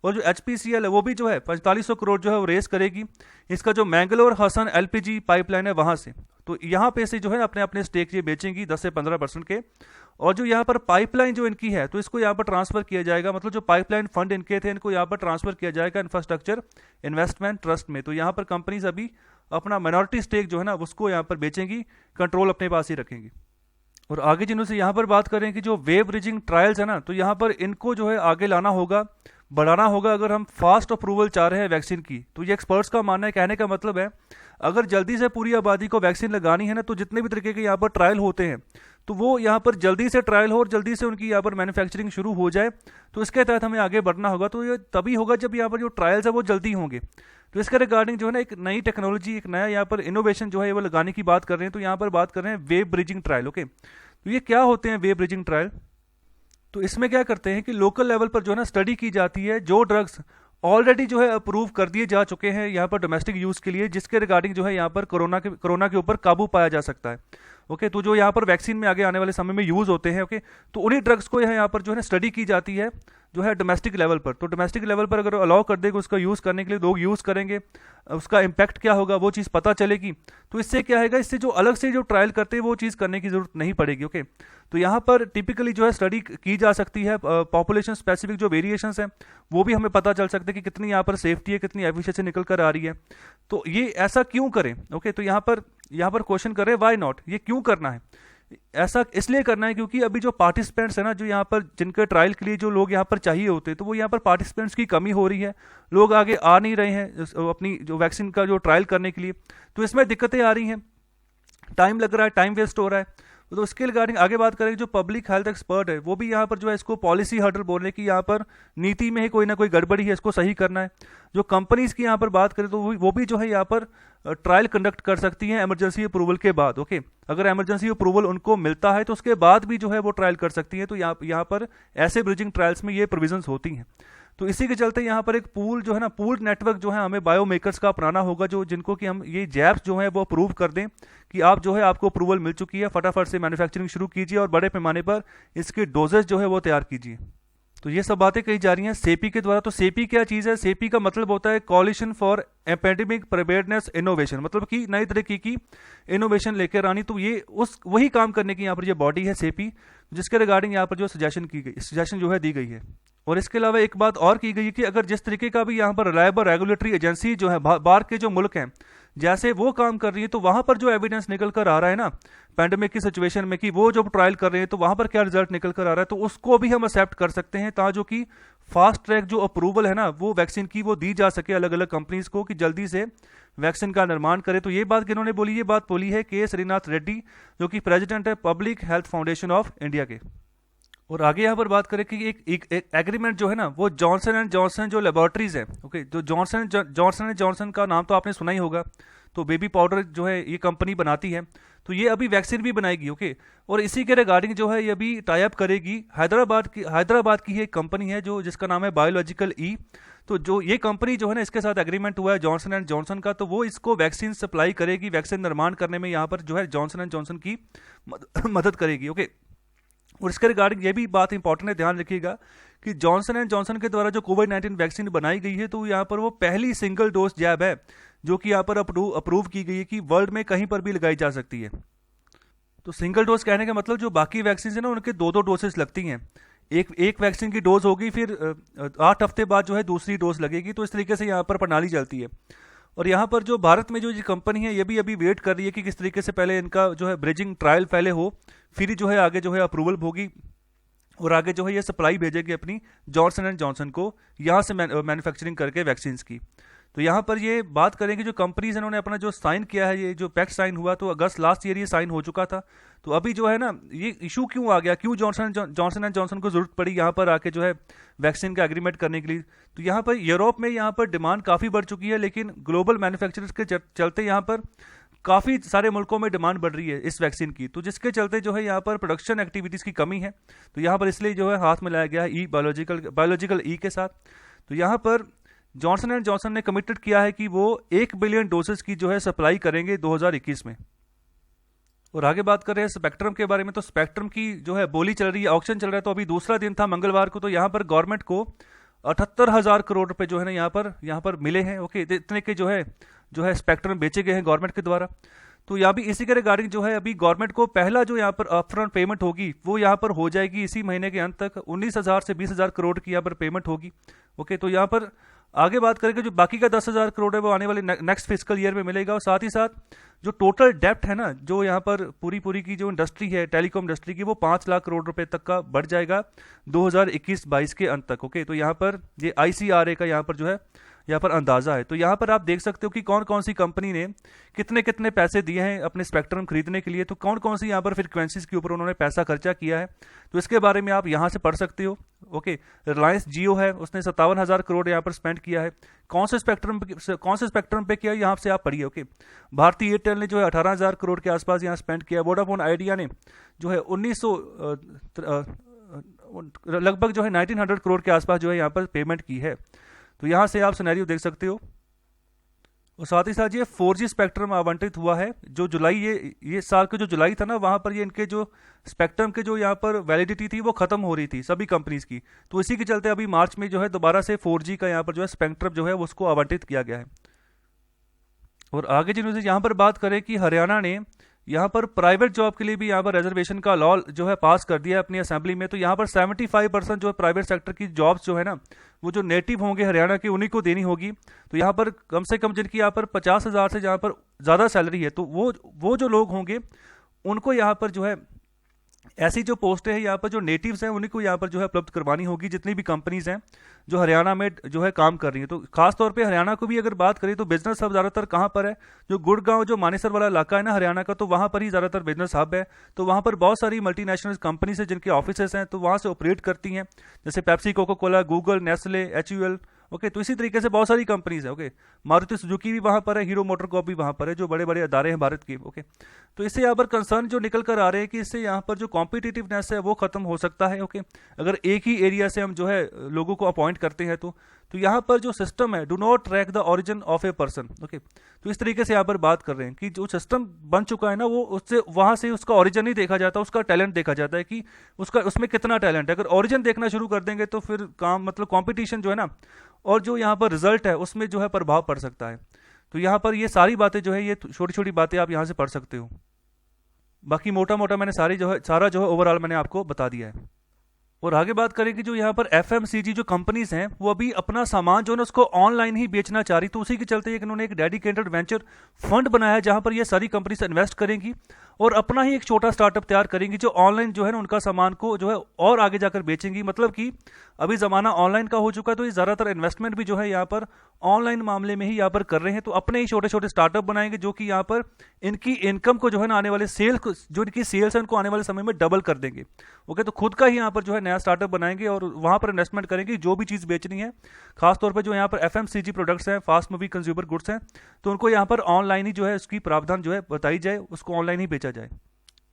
और जो HPCL है वो भी जो है 4500 करोड़ जो है वो रेस करेगी इसका जो मैंगलोर हसन LPG पाइपलाइन है वहाँ से। तो यहाँ पे से जो है अपने अपने स्टेक ये बेचेंगी 10 से 15% के। और जो यहाँ पर पाइपलाइन जो इनकी है तो इसको यहाँ पर ट्रांसफर किया जाएगा, मतलब जो पाइपलाइन फंड इनके थे इनको यहाँ पर ट्रांसफर किया जाएगा इंफ्रास्ट्रक्चर इन्वेस्टमेंट ट्रस्ट में। तो यहाँ पर कंपनीज अभी अपना माइनॉरिटी स्टेक जो है ना उसको यहाँ पर बेचेंगी, कंट्रोल अपने पास ही रखेंगी। और आगे जिन्हों से यहाँ पर बात करें कि जो वेव ब्रिजिंग ट्रायल्स है ना, तो यहाँ पर इनको जो है आगे लाना होगा, बढ़ाना होगा। अगर हम फास्ट अप्रूवल चाह रहे हैं वैक्सीन की, तो ये एक्सपर्ट्स का मानना है, कहने का मतलब है अगर जल्दी से पूरी आबादी को वैक्सीन लगानी है ना, तो जितने भी तरीके के यहाँ पर ट्रायल होते हैं तो वो यहाँ पर जल्दी से ट्रायल हो और जल्दी से उनकी यहाँ पर मैन्युफैक्चरिंग शुरू हो जाए। तो इसके तहत हमें आगे बढ़ना होगा। तो ये तभी होगा जब यहाँ पर जो ट्रायल्स है वो जल्दी होंगे। तो इसके रिगार्डिंग जो है ना एक नई टेक्नोलॉजी, एक नया यहाँ पर इनोवेशन जो है वो लगाने की बात कर रहे हैं। तो यहाँ पर बात कर रहे हैं वेव ब्रिजिंग ट्रायल, ओके। तो ये क्या होते हैं वेव ब्रिजिंग ट्रायल? तो इसमें क्या करते हैं कि लोकल लेवल पर जो है ना स्टडी की जाती है जो ड्रग्स ऑलरेडी जो है अप्रूव कर दिए जा चुके हैं यहाँ पर डोमेस्टिक यूज के लिए, जिसके रिगार्डिंग जो है यहाँ पर कोरोना के ऊपर काबू पाया जा सकता है, ओके। तो जो यहाँ पर वैक्सीन में आगे आने वाले समय में यूज होते हैं, ओके, तो उन्हीं ड्रग्स को यहाँ पर जो है स्टडी की जाती है जो है डोमेस्टिक लेवल पर। तो डोमेस्टिक लेवल पर अगर अलाउ कर देगा उसका यूज़ करने के लिए, लोग यूज़ करेंगे, उसका इम्पैक्ट क्या होगा वो चीज़ पता चलेगी। तो इससे क्या है, इससे जो अलग से जो ट्रायल करते हैं वो चीज़ करने की जरूरत नहीं पड़ेगी, ओके। तो यहाँ पर टिपिकली जो है स्टडी की जा सकती है, पॉपुलेशन स्पेसिफिक जो वेरिएशंस हैं वो भी हमें पता चल सकते हैं कि कितनी यहाँ पर सेफ्टी है, कितनी एफिशिएंसी निकल कर आ रही है। तो ये ऐसा क्यों करें, ओके। तो यहाँ पर क्वेश्चन कर रहे हैं वाई नॉट, ये क्यों करना है? ऐसा इसलिए करना है क्योंकि अभी जो पार्टिसिपेंट्स है ना, जो यहाँ पर जिनके ट्रायल के लिए जो लोग यहाँ पर चाहिए होते हैं, तो वो यहाँ पर पार्टिसिपेंट्स की कमी हो रही है, लोग आगे आ नहीं रहे हैं अपनी जो वैक्सीन का जो ट्रायल करने के लिए। तो इसमें दिक्कतें आ रही हैं, टाइम लग रहा है, टाइम वेस्ट हो रहा है। तो उसके रिगार्डिंग आगे बात करेंगे जो पब्लिक हेल्थ एक्सपर्ट है वो भी यहाँ पर जो है इसको पॉलिसी हर्डल बोल रहे हैं कि यहाँ पर नीति में ही कोई ना कोई गड़बड़ी है, इसको सही करना है। जो कंपनीज की यहाँ पर बात करें तो वो भी जो है यहाँ पर ट्रायल कंडक्ट कर सकती हैं इमरजेंसी अप्रूवल के बाद, ओके। अगर इमरजेंसी अप्रूवल उनको मिलता है तो उसके बाद भी जो है वो ट्रायल कर सकती है। तो यहाँ पर ऐसे ब्रिजिंग ट्रायल्स में ये प्रोविजंस होती हैं। तो इसी के चलते यहाँ पर एक पूल जो है ना, पूल नेटवर्क जो है हमें बायोमेकर्स का अपनाना होगा, जो जिनको कि हम ये जैब्स जो है वो अप्रूव कर दें कि आप जो है आपको अप्रूवल मिल चुकी है, फटाफट से मैन्युफैक्चरिंग शुरू कीजिए और बड़े पैमाने पर इसके डोजेज जो है वो तैयार कीजिए। तो ये सब बातें कही जा रही हैं सेपी के द्वारा। तो सेपी क्या चीज़ है? सेपी का मतलब होता है कॉलिशन फॉर एपेंडेमिक प्रिपेयर्डनेस इनोवेशन, मतलब कि नई तरीके की इनोवेशन लेकर आनी। तो ये वही काम करने की यहाँ पर ये बॉडी है सेपी, जिसके रिगार्डिंग यहाँ पर जो सजेशन जो है दी गई है। और इसके अलावा एक बात और की गई है कि अगर जिस तरीके का भी यहाँ पर रिलायबल रेगुलेटरी एजेंसी जो है बाहर के जो मुल्क हैं जैसे वो काम कर रही है, तो वहां पर जो एविडेंस निकल कर आ रहा है ना पैंडेमिक की सिचुएशन में, कि वो जो ट्रायल कर रहे हैं तो वहां पर क्या रिजल्ट निकल कर आ रहा है, तो उसको भी हम एक्सेप्ट कर सकते हैं, ताकि कि फास्ट ट्रैक जो अप्रूवल है ना वो वैक्सीन की वो दी जा सके अलग अलग कंपनीज को, कि जल्दी से वैक्सीन का निर्माण करे। तो ये बात किन्होंने बोली? ये बात बोली है के श्रीनाथ रेड्डी, जो कि प्रेसिडेंट है public health foundation of India के। और आगे यहाँ पर बात करें कि एक एग्रीमेंट जो है ना वो जॉनसन एंड जॉनसन जो लेबोरेटरीज है, ओके, जो जॉनसन एंड जॉनसन का नाम तो आपने सुना ही होगा। तो बेबी पाउडर जो है ये कंपनी बनाती है, तो ये अभी वैक्सीन भी बनाएगी, ओके। और इसी के रिगार्डिंग जो है ये अभी टाई अप करेगी हैदराबाद की एक कंपनी है जो जिसका नाम है बायोलॉजिकल ई। तो जो ये कंपनी जो है ना इसके साथ एग्रीमेंट हुआ है जॉनसन एंड जॉनसन का, तो वो इसको वैक्सीन सप्लाई करेगी, वैक्सीन निर्माण करने में यहाँ पर जो है जॉनसन एंड जॉनसन की मदद करेगी, ओके। और इसके रिगार्डिंग ये भी बात इंपॉर्टेंट है, ध्यान रखिएगा कि जॉनसन एंड जॉनसन के द्वारा जो कोविड-19 वैक्सीन बनाई गई है, तो यहाँ पर वो पहली सिंगल डोज जैब है जो कि यहाँ पर अप्रूव की गई है कि वर्ल्ड में कहीं पर भी लगाई जा सकती है। तो सिंगल डोज कहने का मतलब जो बाकी वैक्सीन है ना उनके 2-2 डोसेस लगती हैं। एक वैक्सीन की डोज होगी, फिर 8 हफ्ते बाद जो है दूसरी डोज लगेगी। तो इस तरीके से यहाँ पर प्रणाली चलती है। और यहाँ पर जो भारत में जो ये कंपनी है ये भी अभी वेट कर रही है कि किस तरीके से पहले इनका जो है ब्रिजिंग ट्रायल पहले हो, फिर ही जो है आगे जो है अप्रूवल होगी और आगे जो है ये सप्लाई भेजेगी अपनी जॉनसन एंड जॉनसन को यहाँ से मैन्युफैक्चरिंग करके वैक्सीन की। तो यहाँ पर ये बात करेंगे जो कंपनीज इन्होंने अपना जो साइन किया है, ये जो पैक्ट साइन हुआ तो अगस्त लास्ट ईयर ये साइन हो चुका था। तो अभी जो है ना ये इशू क्यों आ गया, क्यों जॉनसन एंड जॉनसन को जरूरत पड़ी यहाँ पर आके जो है वैक्सीन का एग्रीमेंट करने के लिए। तो यहाँ पर यूरोप में यहाँ पर डिमांड काफ़ी बढ़ चुकी है, लेकिन ग्लोबल मैन्युफैक्चरर्स के चलते यहाँ पर काफ़ी सारे मुल्कों में डिमांड बढ़ रही है इस वैक्सीन की, तो जिसके चलते जो है यहाँ पर प्रोडक्शन एक्टिविटीज़ की कमी है। तो यहाँ पर इसलिए जो है हाथ में लाया गया है बायोलॉजिकल ई के साथ। तो यहाँ पर जॉनसन एंड जॉनसन ने कमिटेड किया है कि वो 1 बिलियन डोजेस की जो है सप्लाई करेंगे 2021 में। और आगे बात कर रहे हैं स्पेक्ट्रम के बारे में, तो स्पेक्ट्रम की जो है बोली चल रही है, ऑक्शन चल रहा है। तो अभी दूसरा दिन था मंगलवार को, तो यहाँ पर गवर्नमेंट को 78,000 करोड़ रुपए जो है ना यहाँ पर मिले हैं। ओके, इतने के जो है स्पेक्ट्रम बेचे गए हैं गवर्नमेंट के द्वारा। तो यहाँ भी इसी के रिगार्डिंग जो है अभी गवर्नमेंट को पहला जो यहाँ पर अपफ्रंट पेमेंट होगी वो यहाँ पर हो जाएगी इसी महीने के अंत तक। 19,000 से 20,000 करोड़ की यहाँ पर पेमेंट होगी। ओके, तो यहाँ पर आगे बात करेंगे जो बाकी का 10,000 करोड़ है वो आने वाले नेक्स्ट फिजिकल ईयर में मिलेगा। और साथ ही साथ जो टोटल डेप्ट है ना, जो यहाँ पर पूरी की जो इंडस्ट्री है टेलीकॉम इंडस्ट्री की, वो 5 लाख करोड़ रुपए तक का बढ़ जाएगा 2021-22 के अंत तक। ओके, तो यहाँ पर ये ICRA का यहाँ पर जो है यहाँ पर अंदाजा है। तो यहाँ पर आप देख सकते हो कि कौन कौन सी कंपनी ने कितने कितने पैसे दिए हैं अपने स्पेक्ट्रम खरीदने के लिए, तो कौन कौन सी यहाँ पर फ्रीक्वेंसीज के ऊपर उन्होंने पैसा खर्चा किया है, तो इसके बारे में आप यहाँ से पढ़ सकते हो। ओके, रिलायंस जियो है, उसने 57,000 करोड़ यहाँ पर स्पेंड किया है। कौन से स्पेक्ट्रम पे किया यहाँ से आप पढ़िए। ओके, भारतीय एयरटेल ने जो है 18,000 करोड़ के आसपास यहाँ स्पेंड किया। वोडाफोन आइडिया ने जो है 1900 लगभग जो है 1900 करोड़ के आसपास जो है यहाँ पर पेमेंट की है। तो यहाँ से आप सिनेरियो देख सकते हो। और साथ ही साथ ये 4G स्पेक्ट्रम आवंटित हुआ है, जो जुलाई ये साल का जो जुलाई था ना, वहाँ पर ये इनके जो स्पेक्ट्रम के जो यहाँ पर वैलिडिटी थी वो खत्म हो रही थी सभी कंपनीज की। तो इसी के चलते अभी मार्च में जो है दोबारा से 4G का यहाँ पर जो है स्पेक्ट्रम जो है उसको आवंटित किया गया है। और आगे जिन्होंने यहाँ पर बात करें कि हरियाणा ने यहाँ पर प्राइवेट जॉब के लिए भी यहाँ पर रिजर्वेशन का लॉ जो है पास कर दिया है अपनी असेंबली में। तो यहाँ पर 75% जो है प्राइवेट सेक्टर की जॉब्स जो है ना, वो जो नेटिव होंगे हरियाणा के उन्हीं को देनी होगी। तो यहाँ पर कम से कम जिनकी यहाँ पर 50,000 से जहाँ पर ज़्यादा सैलरी है, तो वो जो लोग होंगे उनको यहाँ पर जो है ऐसी जो पोस्टें हैं यहाँ पर जो नेटिव्स हैं उन्हीं को यहाँ पर जो है उपलब्ध करवानी होगी, जितनी भी कंपनीज हैं जो हरियाणा में जो है काम कर रही हैं। तो खास तौर पे हरियाणा को भी अगर बात करें तो बिजनेस हब ज़्यादातर कहाँ पर है, जो गुड़गांव जो मानेसर वाला इलाका है ना हरियाणा का, तो वहाँ पर ही ज़्यादातर बिजनेस हब है। तो वहाँ पर बहुत सारी मल्टीनेशनल कंपनीज हैं जिनके ऑफिसेस हैं, तो वहाँ से ऑपरेट करती हैं, जैसे Pepsi, Coca Cola, Google, Nestle, HUL। Okay, तो इसी तरीके से बहुत सारी कंपनीज है। ओके, मारुति सुजुकी भी वहाँ पर है, हीरो मोटर कॉर्प भी वहाँ पर है, जो बड़े बड़े अदारे हैं भारत के। ओके, तो इससे यहाँ पर कंसर्न जो निकल कर आ रहे हैं कि इससे यहाँ पर जो कॉम्पिटिटिवनेस है वो खत्म हो सकता है। ओके, अगर एक ही एरिया से हम जो है लोगों को अपॉइंट करते हैं तो यहाँ पर जो सिस्टम है, do not track the origin of a person. Okay, तो इस तरीके से यहाँ पर बात कर रहे हैं कि जो सिस्टम बन चुका है ना, वो उससे वहाँ से उसका ओरिजिन नहीं देखा जाता, उसका टैलेंट देखा जाता है कि उसमें कितना टैलेंट है। अगर ओरिजिन देखना शुरू कर देंगे तो फिर काम मतलब कॉम्पिटिशन जो है ना, और जो यहाँ पर रिजल्ट है उसमें जो है प्रभाव पड़ सकता है। तो यहाँ पर ये सारी बातें जो है, ये छोटी छोटी बातें आप यहाँ से पढ़ सकते हो। बाकी मोटा मोटा मैंने सारा जो है ओवरऑल मैंने आपको बता दिया है। और आगे बात करें कि जो यहाँ पर FMCG जो कंपनीज हैं वो अभी अपना सामान जो है उसको ऑनलाइन ही बेचना चाह रही, तो उसी के चलते इन्होंने एक डेडिकेटेड वेंचर फंड बनाया है जहाँ पर ये सारी कंपनीज इन्वेस्ट करेंगी और अपना ही एक छोटा स्टार्टअप तैयार करेंगी जो ऑनलाइन जो है ना उनका सामान को जो है और आगे जाकर बेचेंगी। मतलब कि अभी ज़माना ऑनलाइन का हो चुका है, तो ये ज़्यादातर इन्वेस्टमेंट भी जो है यहाँ पर ऑनलाइन मामले में ही यहाँ पर कर रहे हैं। तो अपने ही छोटे छोटे स्टार्टअप बनाएंगे जो कि यहाँ पर इनकी इनकम को जो है ना आने वाले जो इनकी सेल्स है उनको आने वाले समय में डबल कर देंगे। ओके, तो खुद का ही यहाँ पर जो है नया स्टार्टअप बनाएंगे और वहाँ पर इन्वेस्टमेंट करेंगे जो भी चीज़ बेचनी है। खासतौर पर जो यहाँ पर FMCG प्रोडक्ट्स हैं, फास्ट मूविंग कंज्यूमर गुड्स हैं, तो उनको यहाँ पर ऑनलाइन ही जो है उसकी प्रावधान जो है बताई जाए, उसको ऑनलाइन ही बेचा जाए।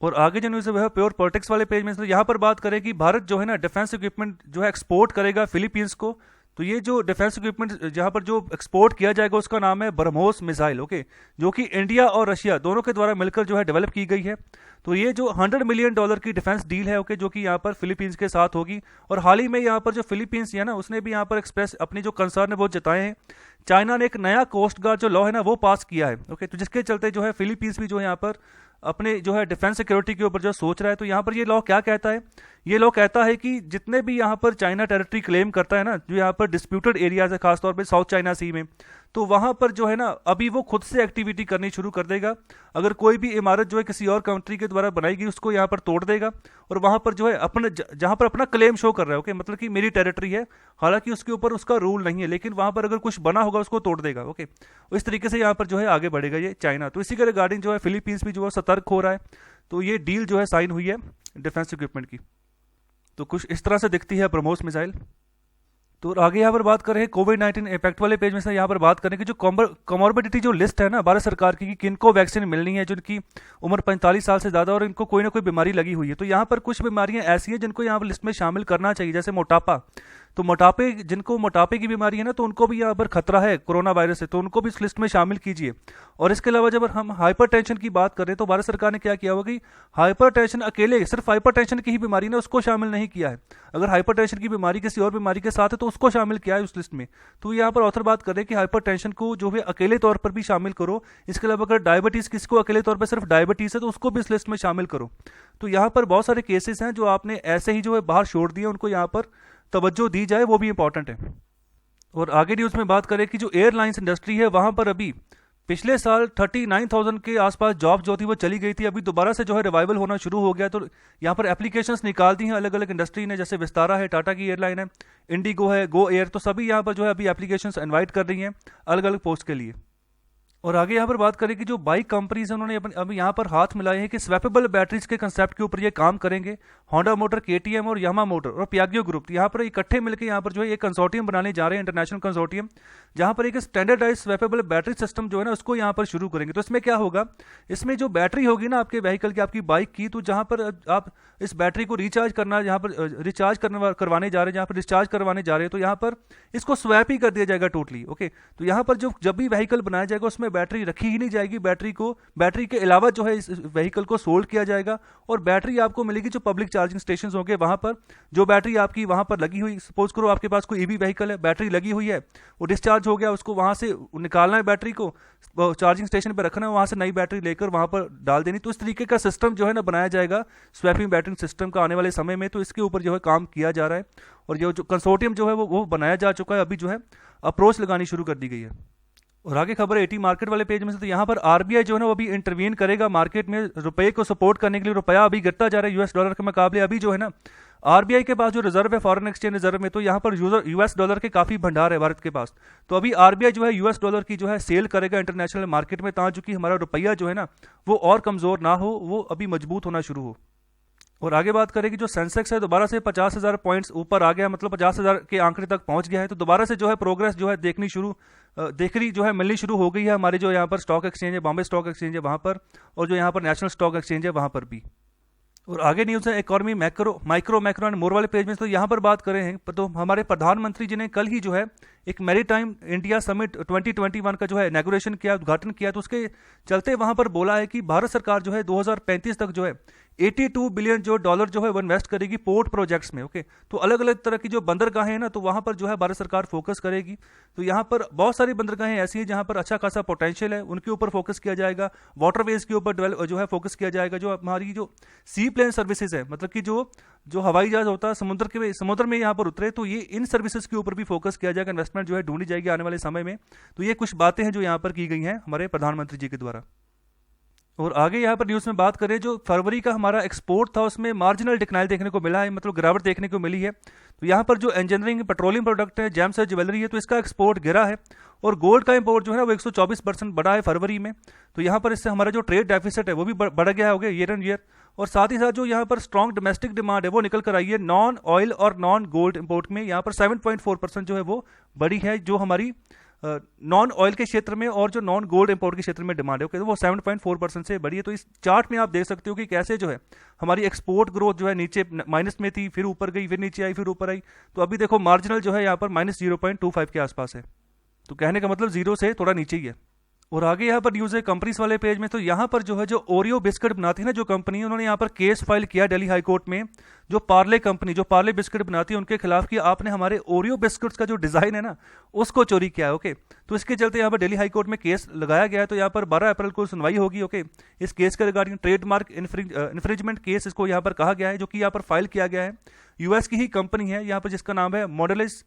और आगे जो न्यूज़ है प्योर पॉलिटिक्स वाले पेज में यहाँ पर बात करें कि भारत जो है ना डिफेंस इक्विपमेंट जो है एक्सपोर्ट करेगा फिलीपींस को। तो ये जो डिफेंस इक्विपमेंट जहाँ पर जो एक्सपोर्ट किया जाएगा उसका नाम है ब्रह्मोस मिसाइल। ओके, जो कि इंडिया और रशिया दोनों के द्वारा मिलकर जो है डेवलप की गई है। तो ये जो $100 मिलियन की डिफेंस डील है, ओके, जो कि यहाँ पर फिलीपींस के साथ होगी। और हाल ही में यहाँ पर जो फिलीपींस है ना, उसने भी यहाँ पर एक्सप्रेस अपनी जो कंसर्न है वो जताए हैं। चाइना ने एक नया कोस्ट गार्ड जो लॉ है ना वो पास किया है। ओके, तो जिसके चलते जो है फिलीपींस भी जो है यहाँ पर अपने जो है डिफेंस सिक्योरिटी के ऊपर जो सोच रहा है। तो यहाँ पर ये लॉ क्या कहता है, ये लॉ कहता है कि जितने भी यहाँ पर चाइना टेरिटरी क्लेम करता है ना, जो यहाँ पर डिस्प्यूटेड एरियाज है खासतौर पे साउथ चाइना सी में, तो वहां पर जो है ना अभी वो खुद से एक्टिविटी करनी शुरू कर देगा। अगर कोई भी इमारत जो है किसी और कंट्री के द्वारा बनाई गई उसको यहाँ पर तोड़ देगा और वहां पर जो है अपने जहां पर अपना क्लेम शो कर रहा है, ओके, मतलब कि मेरी टेरिटरी है, हालांकि उसके ऊपर उसका रूल नहीं है, लेकिन वहां पर अगर कुछ बना होगा उसको तोड़ देगा, ओके। इस तरीके से यहाँ पर जो है आगे बढ़ेगा ये चाइना। तो इसी के रिगार्डिंग जो है फिलीपींस भी जो है सतर्क हो रहा है। तो ये डील जो है साइन हुई है डिफेंस इक्विपमेंट की। तो कुछ इस तरह से दिखती है ब्रह्मोस मिसाइल। तो आगे यहाँ पर बात करें कोविड-19 इम्पैक्ट वाले पेज में से यहाँ पर बात करें कि जो कॉमोर्बिडिटी जो लिस्ट है ना भारत सरकार की कि किनको वैक्सीन मिलनी है जिनकी उम्र 45 साल से ज़्यादा और इनको कोई ना कोई बीमारी लगी हुई है। तो यहाँ पर कुछ बीमारियाँ ऐसी हैं जिनको यहाँ पर लिस्ट में शामिल करना चाहिए, जैसे मोटापा। तो जिनको मोटापे की बीमारी है ना, तो उनको भी यहाँ पर खतरा है कोरोना वायरस से, तो उनको भी इस लिस्ट में शामिल कीजिए। और इसके अलावा जब हम हाइपरटेंशन की बात करें तो भारत सरकार ने क्या किया हुआ कि हाइपरटेंशन अकेले सिर्फ हाइपरटेंशन की ही बीमारी ने उसको शामिल नहीं किया है। अगर हाइपरटेंशन की बीमारी किसी और बीमारी के साथ है तो उसको शामिल किया है उस लिस्ट में। तो यहाँ पर ऑथर बात कर रहे हैं कि हाइपरटेंशन को जो है अकेले तौर पर भी शामिल करो। इसके अलावा अगर डायबिटीज किसको अकेले तौर पर सिर्फ डायबिटीज है तो उसको भी इस लिस्ट में शामिल करो। तो यहाँ पर बहुत सारे केसेस हैं जो आपने ऐसे ही जो है बाहर छोड़ दिए, उनको यहाँ पर तवज्जो दी जाए, वो भी इंपॉर्टेंट है। और आगे न्यूज में बात करें कि जो एयरलाइंस इंडस्ट्री है वहां पर अभी पिछले साल 39,000 के आसपास जॉब जो थी वो चली गई थी, अभी दोबारा से जो है रिवाइवल होना शुरू हो गया। तो यहाँ पर एप्लीकेशंस निकाल दी हैं अलग अलग इंडस्ट्री ने, जैसे विस्तारा है, टाटा की एयरलाइन है, इंडिगो है, गो एयर, तो सभी यहाँ पर जो है अभी एप्लीकेशंस इनवाइट कर रही हैं अलग अलग पोस्ट के लिए। और आगे यहाँ पर बात करें कि जो बाइक कंपनीज हैं उन्होंने अभी यहाँ पर हाथ मिलाए हैं कि स्वैपेबल बैटरीज के कंसेप्ट के ऊपर ये काम करेंगे। होंडा मोटर, केटीएम और यामा मोटर और पियागियो ग्रुप यहाँ पर इकट्ठे मिलकर यहाँ पर जो है एक कंसोर्टियम बनाने जा रहे हैं, इंटरनेशनल कंसोर्टियम, जहाँ पर एक स्टैंडर्डाइज स्वैपेबल बैटरी सिस्टम जो है ना उसको यहाँ पर शुरू करेंगे। तो इसमें क्या होगा, इसमें जो बैटरी होगी ना आपके व्हीकल की, आपकी बाइक की, तो जहाँ पर आप इस बैटरी को रिचार्ज करना, जहाँ पर रिचार्ज करवाने जा रहे हैं, जहाँ पर डिस्चार्ज करवाने जा रहे हैं, तो यहाँ पर इसको स्वैप ही कर दिया जाएगा टोटली, ओके। तो यहाँ पर जो जब भी व्हीकल बनाया जाएगा उसमें बैटरी रखी ही नहीं जाएगी, बैटरी के अलावा जो है इस व्हीकल को सोल्ड किया जाएगा और बैटरी आपको मिलेगी जो पब्लिक चार्जिंग स्टेशन होंगे वहां पर। जो बैटरी आपकी वहां पर लगी हुई, सपोज करो आपके पास कोई ईवी व्हीकल है, बैटरी लगी हुई है, वो डिस्चार्ज हो गया, उसको वहां से निकालना है, बैटरी को चार्जिंग स्टेशन पर रखना है, वहां से नई बैटरी लेकर वहां पर डाल देनी। तो इस तरीके का सिस्टम जो है ना बनाया जाएगा स्वैपिंग बैटरी सिस्टम का आने वाले समय में। तो इसके ऊपर जो है काम किया जा रहा है और जो कंसोर्टियम जो है वो बनाया जा चुका है, अभी जो है अप्रोच लगानी शुरू कर दी गई है। और आगे खबर है एटी मार्केट वाले पेज में से, तो यहाँ पर आरबीआई जो है ना वो अभी इंटरवीन करेगा मार्केट में रुपए को सपोर्ट करने के लिए। रुपया अभी गिरता जा रहा है यूएस डॉलर के मुकाबले। अभी जो है ना आरबीआई के पास जो रिजर्व है फॉरेन एक्सचेंज रिजर्व में, तो यहाँ पर यूएस डॉलर के काफी भंडार है भारत के पास। तो अभी आरबीआई जो है यूएस डॉलर की जो है सेल करेगा इंटरनेशनल मार्केट में, ताकि चूंकि हमारा रुपया जो है ना वो और कमजोर ना हो, वो अभी मजबूत होना शुरू हो। और आगे बात करें कि जो सेंसेक्स है दोबारा से 50,000 पॉइंट्स ऊपर आ गया, मतलब 50,000 के आंकड़े तक पहुंच गया है। तो दोबारा से जो है प्रोग्रेस जो है देखनी जो है मिलनी शुरू हो गई है हमारे जो यहाँ पर स्टॉक एक्सचेंज है, बॉम्बे स्टॉक एक्सचेंज है वहां पर, और जो यहाँ पर नेशनल स्टॉक एक्सचेंज है वहां पर भी। और आगे न्यूज़ है इकोनॉमी माइक्रो एंड मोर वाले पेज में। तो यहाँ पर बात करें हैं तो हमारे प्रधानमंत्री जी ने कल ही जो है एक मैरीटाइम इंडिया समिट 2021 का जो है इनॉग्रेशन किया, उद्घाटन किया। तो उसके चलते वहां पर बोला है कि भारत सरकार जो है 2035 तक जो है 82 बिलियन जो डॉलर जो है वो इन्वेस्ट करेगी पोर्ट प्रोजेक्ट्स में, ओके। तो अलग अलग तरह की जो बंदरगाहें हैं ना, तो वहां पर जो है भारत सरकार फोकस करेगी। तो यहाँ पर बहुत सारी बंदरगाहें ऐसी हैं जहां पर अच्छा खासा पोटेंशियल है, उनके ऊपर फोकस किया जाएगा। वाटरवेज के ऊपर जो है फोकस किया जाएगा। जो हमारी जो सी प्लेन सर्विसेज है, मतलब कि जो हवाई जहाज होता है समुद्र में यहाँ पर उतरे, तो ये इन सर्विसेज के ऊपर भी फोकस किया जाएगा। इन्वेस्टमेंट जो है ढूंढी जाएगी आने वाले समय में। तो ये कुछ बातें हैं जो यहाँ पर की गई हैं हमारे प्रधानमंत्री जी के द्वारा। और आगे यहाँ पर न्यूज़ में बात करें, जो फरवरी का हमारा एक्सपोर्ट था उसमें मार्जिनल डिक्लाइन देखने को मिला है, मतलब गिरावट देखने को मिली है। तो यहाँ पर जो इंजीनियरिंग पेट्रोलियम प्रोडक्ट है, जेम्स है, ज्वेलरी है, तो इसका एक्सपोर्ट गिरा है। और गोल्ड का इंपोर्ट जो है ना वो 124% बढ़ा है फरवरी में। तो यहाँ पर इससे हमारा जो ट्रेड डेफिसिट है वो भी बढ़ गया हो गया ईयर एंड ईयर। और साथ ही साथ जो यहाँ पर स्ट्रॉन्ग डोमेस्टिक डिमांड है वो निकल कर आई है नॉन ऑयल और नॉन गोल्ड इंपोर्ट में। यहाँ पर 7.4% जो है वो बढ़ी है, जो हमारी नॉन ऑयल के क्षेत्र में और जो नॉन गोल्ड इंपोर्ट के क्षेत्र में डिमांड है, ओके, तो वो 7.4% से बढ़ी है। तो इस चार्ट में आप देख सकते हो कि कैसे जो है हमारी एक्सपोर्ट ग्रोथ जो है नीचे माइनस में थी, फिर ऊपर गई, फिर नीचे आई, फिर ऊपर आई। तो अभी देखो मार्जिनल जो है यहाँ पर -0.25 के आसपास है। तो कहने का मतलब जीरो से थोड़ा नीचे ही है। और आगे यहाँ पर न्यूज़ है कंपनीज वाले पेज में। तो यहाँ पर जो है जो ओरियो बिस्किट बनाती है ना जो कंपनी, उन्होंने यहाँ पर केस फाइल किया दिल्ली हाई कोर्ट में। जो पार्ले कंपनी जो पार्ले बिस्किट बनाती है उनके खिलाफ कि आपने हमारे ओरियो बिस्किट्स का जो डिजाइन है ना उसको चोरी किया है, ओके। तो इसके चलते यहाँ पर दिल्ली हाई कोर्ट में केस लगाया गया है। तो यहाँ पर 12 अप्रैल को सुनवाई होगी, ओके। इस केस के रिगार्डिंग ट्रेडमार्क इन्फ्रिंजमेंट केस इसको यहाँ पर कहा गया है, जो कि यहाँ पर फाइल किया गया है। यूएस की ही कंपनी है यहाँ पर जिसका नाम है मॉडलिस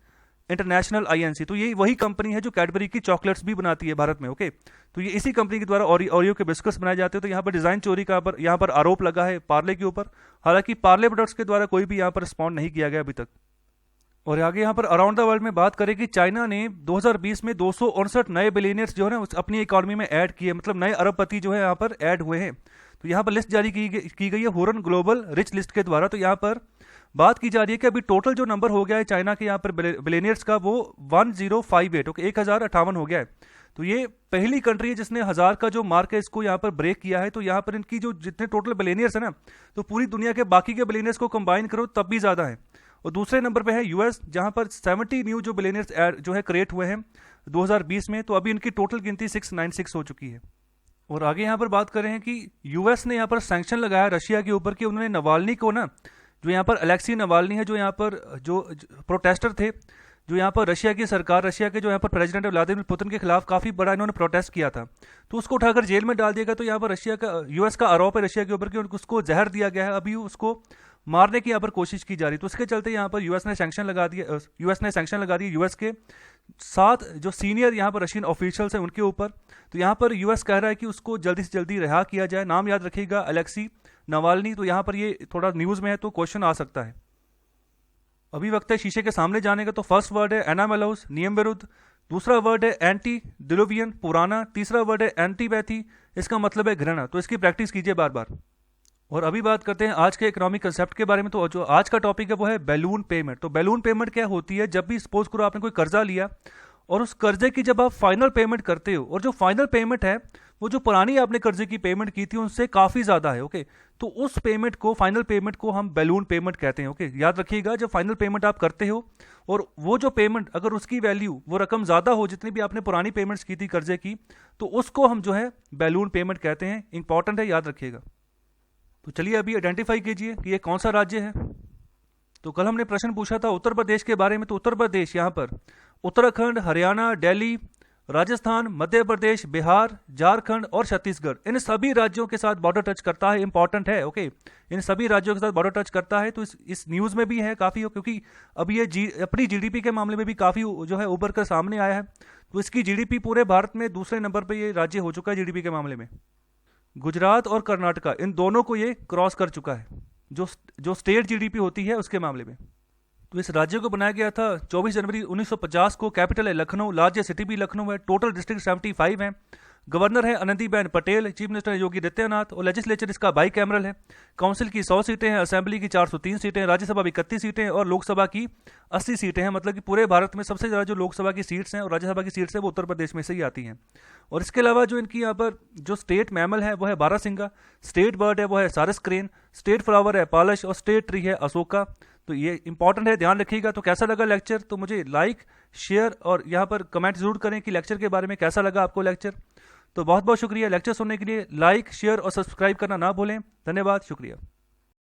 इंटरनेशनल INC, तो ये वही कंपनी है जो कैडबरी की चॉकलेट्स भी बनाती है भारत में। ओके, तो ये इसी कंपनी के द्वारा ओरियो के बिस्कुट्स बनाए जाते हैं। तो यहाँ पर डिजाइन चोरी का यहाँ पर आरोप लगा है पार्ले के ऊपर। हालांकि पार्ले प्रोडक्ट्स के द्वारा कोई भी यहाँ पर रिस्पॉन्ड नहीं किया गया अभी तक। और आगे यहाँ पर अराउंड द वर्ल्ड में बात करें कि चाइना ने 2020 में 269 नए बिलियनियर्स जो है ना अपनी इकोनॉमी में ऐड किए, मतलब नए अरबपति जो है यहाँ पर ऐड हुए हैं। तो यहाँ पर लिस्ट जारी की गई है हुरन ग्लोबल रिच लिस्ट के द्वारा। तो यहाँ पर बात की जा रही है कि अभी टोटल जो नंबर हो गया है चाइना के यहाँ पर बिलियनियर्स का वो 1058, ओके, 1058 हो गया है। तो ये पहली कंट्री है जिसने 1000 का जो मार्क है इसको यहाँ पर ब्रेक किया है। तो यहाँ पर इनकी जो जितने टोटल बिलियनियर्स है ना, तो पूरी दुनिया के बाकी के बिलियनियर्स को कंबाइन करो तब भी ज्यादा है। और दूसरे नंबर पे है यूएस, जहां पर 70 न्यू जो बिलियनियर्स जो है क्रिएट हुए हैं 2020 में। तो अभी इनकी टोटल गिनती 696 हो चुकी है। और आगे यहाँ पर बात करें हैं कि यूएस ने यहाँ पर सैंक्शन लगाया रशिया के ऊपर कि उन्होंने नवाल्नी को ना, जो यहाँ पर अलेक्सी नवाल्नी है, जो यहाँ पर जो प्रोटेस्टर थे, जो यहाँ पर रशिया की सरकार, रशिया के जो यहाँ पर प्रेसिडेंट व्लादिमीर पुतिन के खिलाफ काफी बड़ा इन्होंने प्रोटेस्ट किया था, तो उसको उठाकर जेल में डाल दिया। तो यहाँ पर यूएस का आरोप है रशिया के ऊपर कि उसको जहर दिया गया है, अभी उसको मारने की यहाँ पर कोशिश की जा रही। तो उसके चलते यहाँ पर यूएस ने सैंक्शन लगा दिया यूएस के 7 जो सीनियर यहाँ पर रशियन ऑफिशियल्स हैं उनके ऊपर। तो यहाँ पर यूएस कह रहा है कि उसको जल्दी से जल्दी रिहा किया जाए। नाम याद रखिएगा, अलेक्सी नवाल्नी। तो यहाँ पर ये थोड़ा न्यूज में है तो क्वेश्चन आ सकता है। अभी वक्त है शीशे के सामने जाने का। तो फर्स्ट वर्ड है एनामेलोस, नियम विरुद्ध। दूसरा वर्ड है एंटी डिलुवियन, पुराना। तीसरा वर्ड है एंटीपैथी, इसका मतलब है घृणा। तो इसकी प्रैक्टिस कीजिए बार बार। और अभी बात करते हैं आज के इकोनॉमिक कंसेप्ट के बारे में। तो जो आज का टॉपिक है वो है बैलून पेमेंट। तो बैलून पेमेंट क्या होती है? जब भी सपोज करो आपने कोई कर्जा लिया और उस कर्जे की जब आप फाइनल पेमेंट करते हो, और जो फाइनल पेमेंट है वो जो पुरानी आपने कर्जे की पेमेंट की थी उनसे काफी ज्यादा है, ओके, तो उस पेमेंट को, फाइनल पेमेंट को हम बैलून पेमेंट कहते हैं। ओके, याद रखिएगा, जब फाइनल पेमेंट आप करते हो और वो जो पेमेंट, अगर उसकी वैल्यू, वो रकम ज्यादा हो जितनी भी आपने पुरानी पेमेंट्स की थी कर्जे की, तो उसको हम जो है बैलून पेमेंट कहते हैं। इंपॉर्टेंट है, याद रखिएगा। तो चलिए अभी आइडेंटिफाई कीजिए कि ये कौन सा राज्य है। तो कल हमने प्रश्न पूछा था उत्तर प्रदेश के बारे में। तो उत्तर प्रदेश यहाँ पर उत्तराखंड, हरियाणा, दिल्ली, राजस्थान, मध्य प्रदेश, बिहार, झारखंड और छत्तीसगढ़, इन सभी राज्यों के साथ बॉर्डर टच करता है। इंपॉर्टेंट है, ओके, इन सभी राज्यों के साथ बॉर्डर टच करता है। तो इस न्यूज में भी है काफी, क्योंकि अब ये अपनी जीडीपी के मामले में भी काफी जो है उभर कर सामने आया है। तो इसकी जीडीपी पूरे भारत में दूसरे नंबर पर ये राज्य हो चुका है जीडीपी के मामले में। गुजरात और कर्नाटका, इन दोनों को ये क्रॉस कर चुका है जो स्टेट जीडीपी होती है उसके मामले में। तो इस राज्य को बनाया गया था 24 जनवरी 1950 को। कैपिटल है लखनऊ, लार्जेस्ट सिटी भी लखनऊ है। टोटल डिस्ट्रिक्ट 75 हैं। गवर्नर है आनंदीबेन पटेल, चीफ मिनिस्टर योगी आदित्यनाथ, और लेजिस्लेचर इसका बाई कैमरल है। काउंसिल की 100 सीटें हैं, असेंबली की 403 सीटें हैं, राज्यसभा 31 सीटें हैं और लोकसभा की 80 सीटें हैं। मतलब कि पूरे भारत में सबसे ज़्यादा जो लोकसभा की सीट्स हैं और राज्यसभा की सीट्स हैं वो उत्तर प्रदेश में से ही आती हैं। और इसके अलावा जो इनकी यहाँ पर जो स्टेट मैमल है वो है बारहसिंगा, स्टेट बर्ड है वो है सारस क्रेन, स्टेट फ्लावर है पालश और स्टेट ट्री है अशोका। तो ये इंपॉर्टेंट है, ध्यान रखिएगा। तो कैसा लगा लेक्चर? तो मुझे लाइक, शेयर और यहाँ पर कमेंट जरूर करें कि लेक्चर के बारे में कैसा लगा आपको लेक्चर। तो बहुत बहुत शुक्रिया लेक्चर सुनने के लिए। लाइक, शेयर और सब्सक्राइब करना ना भूलें। धन्यवाद, शुक्रिया।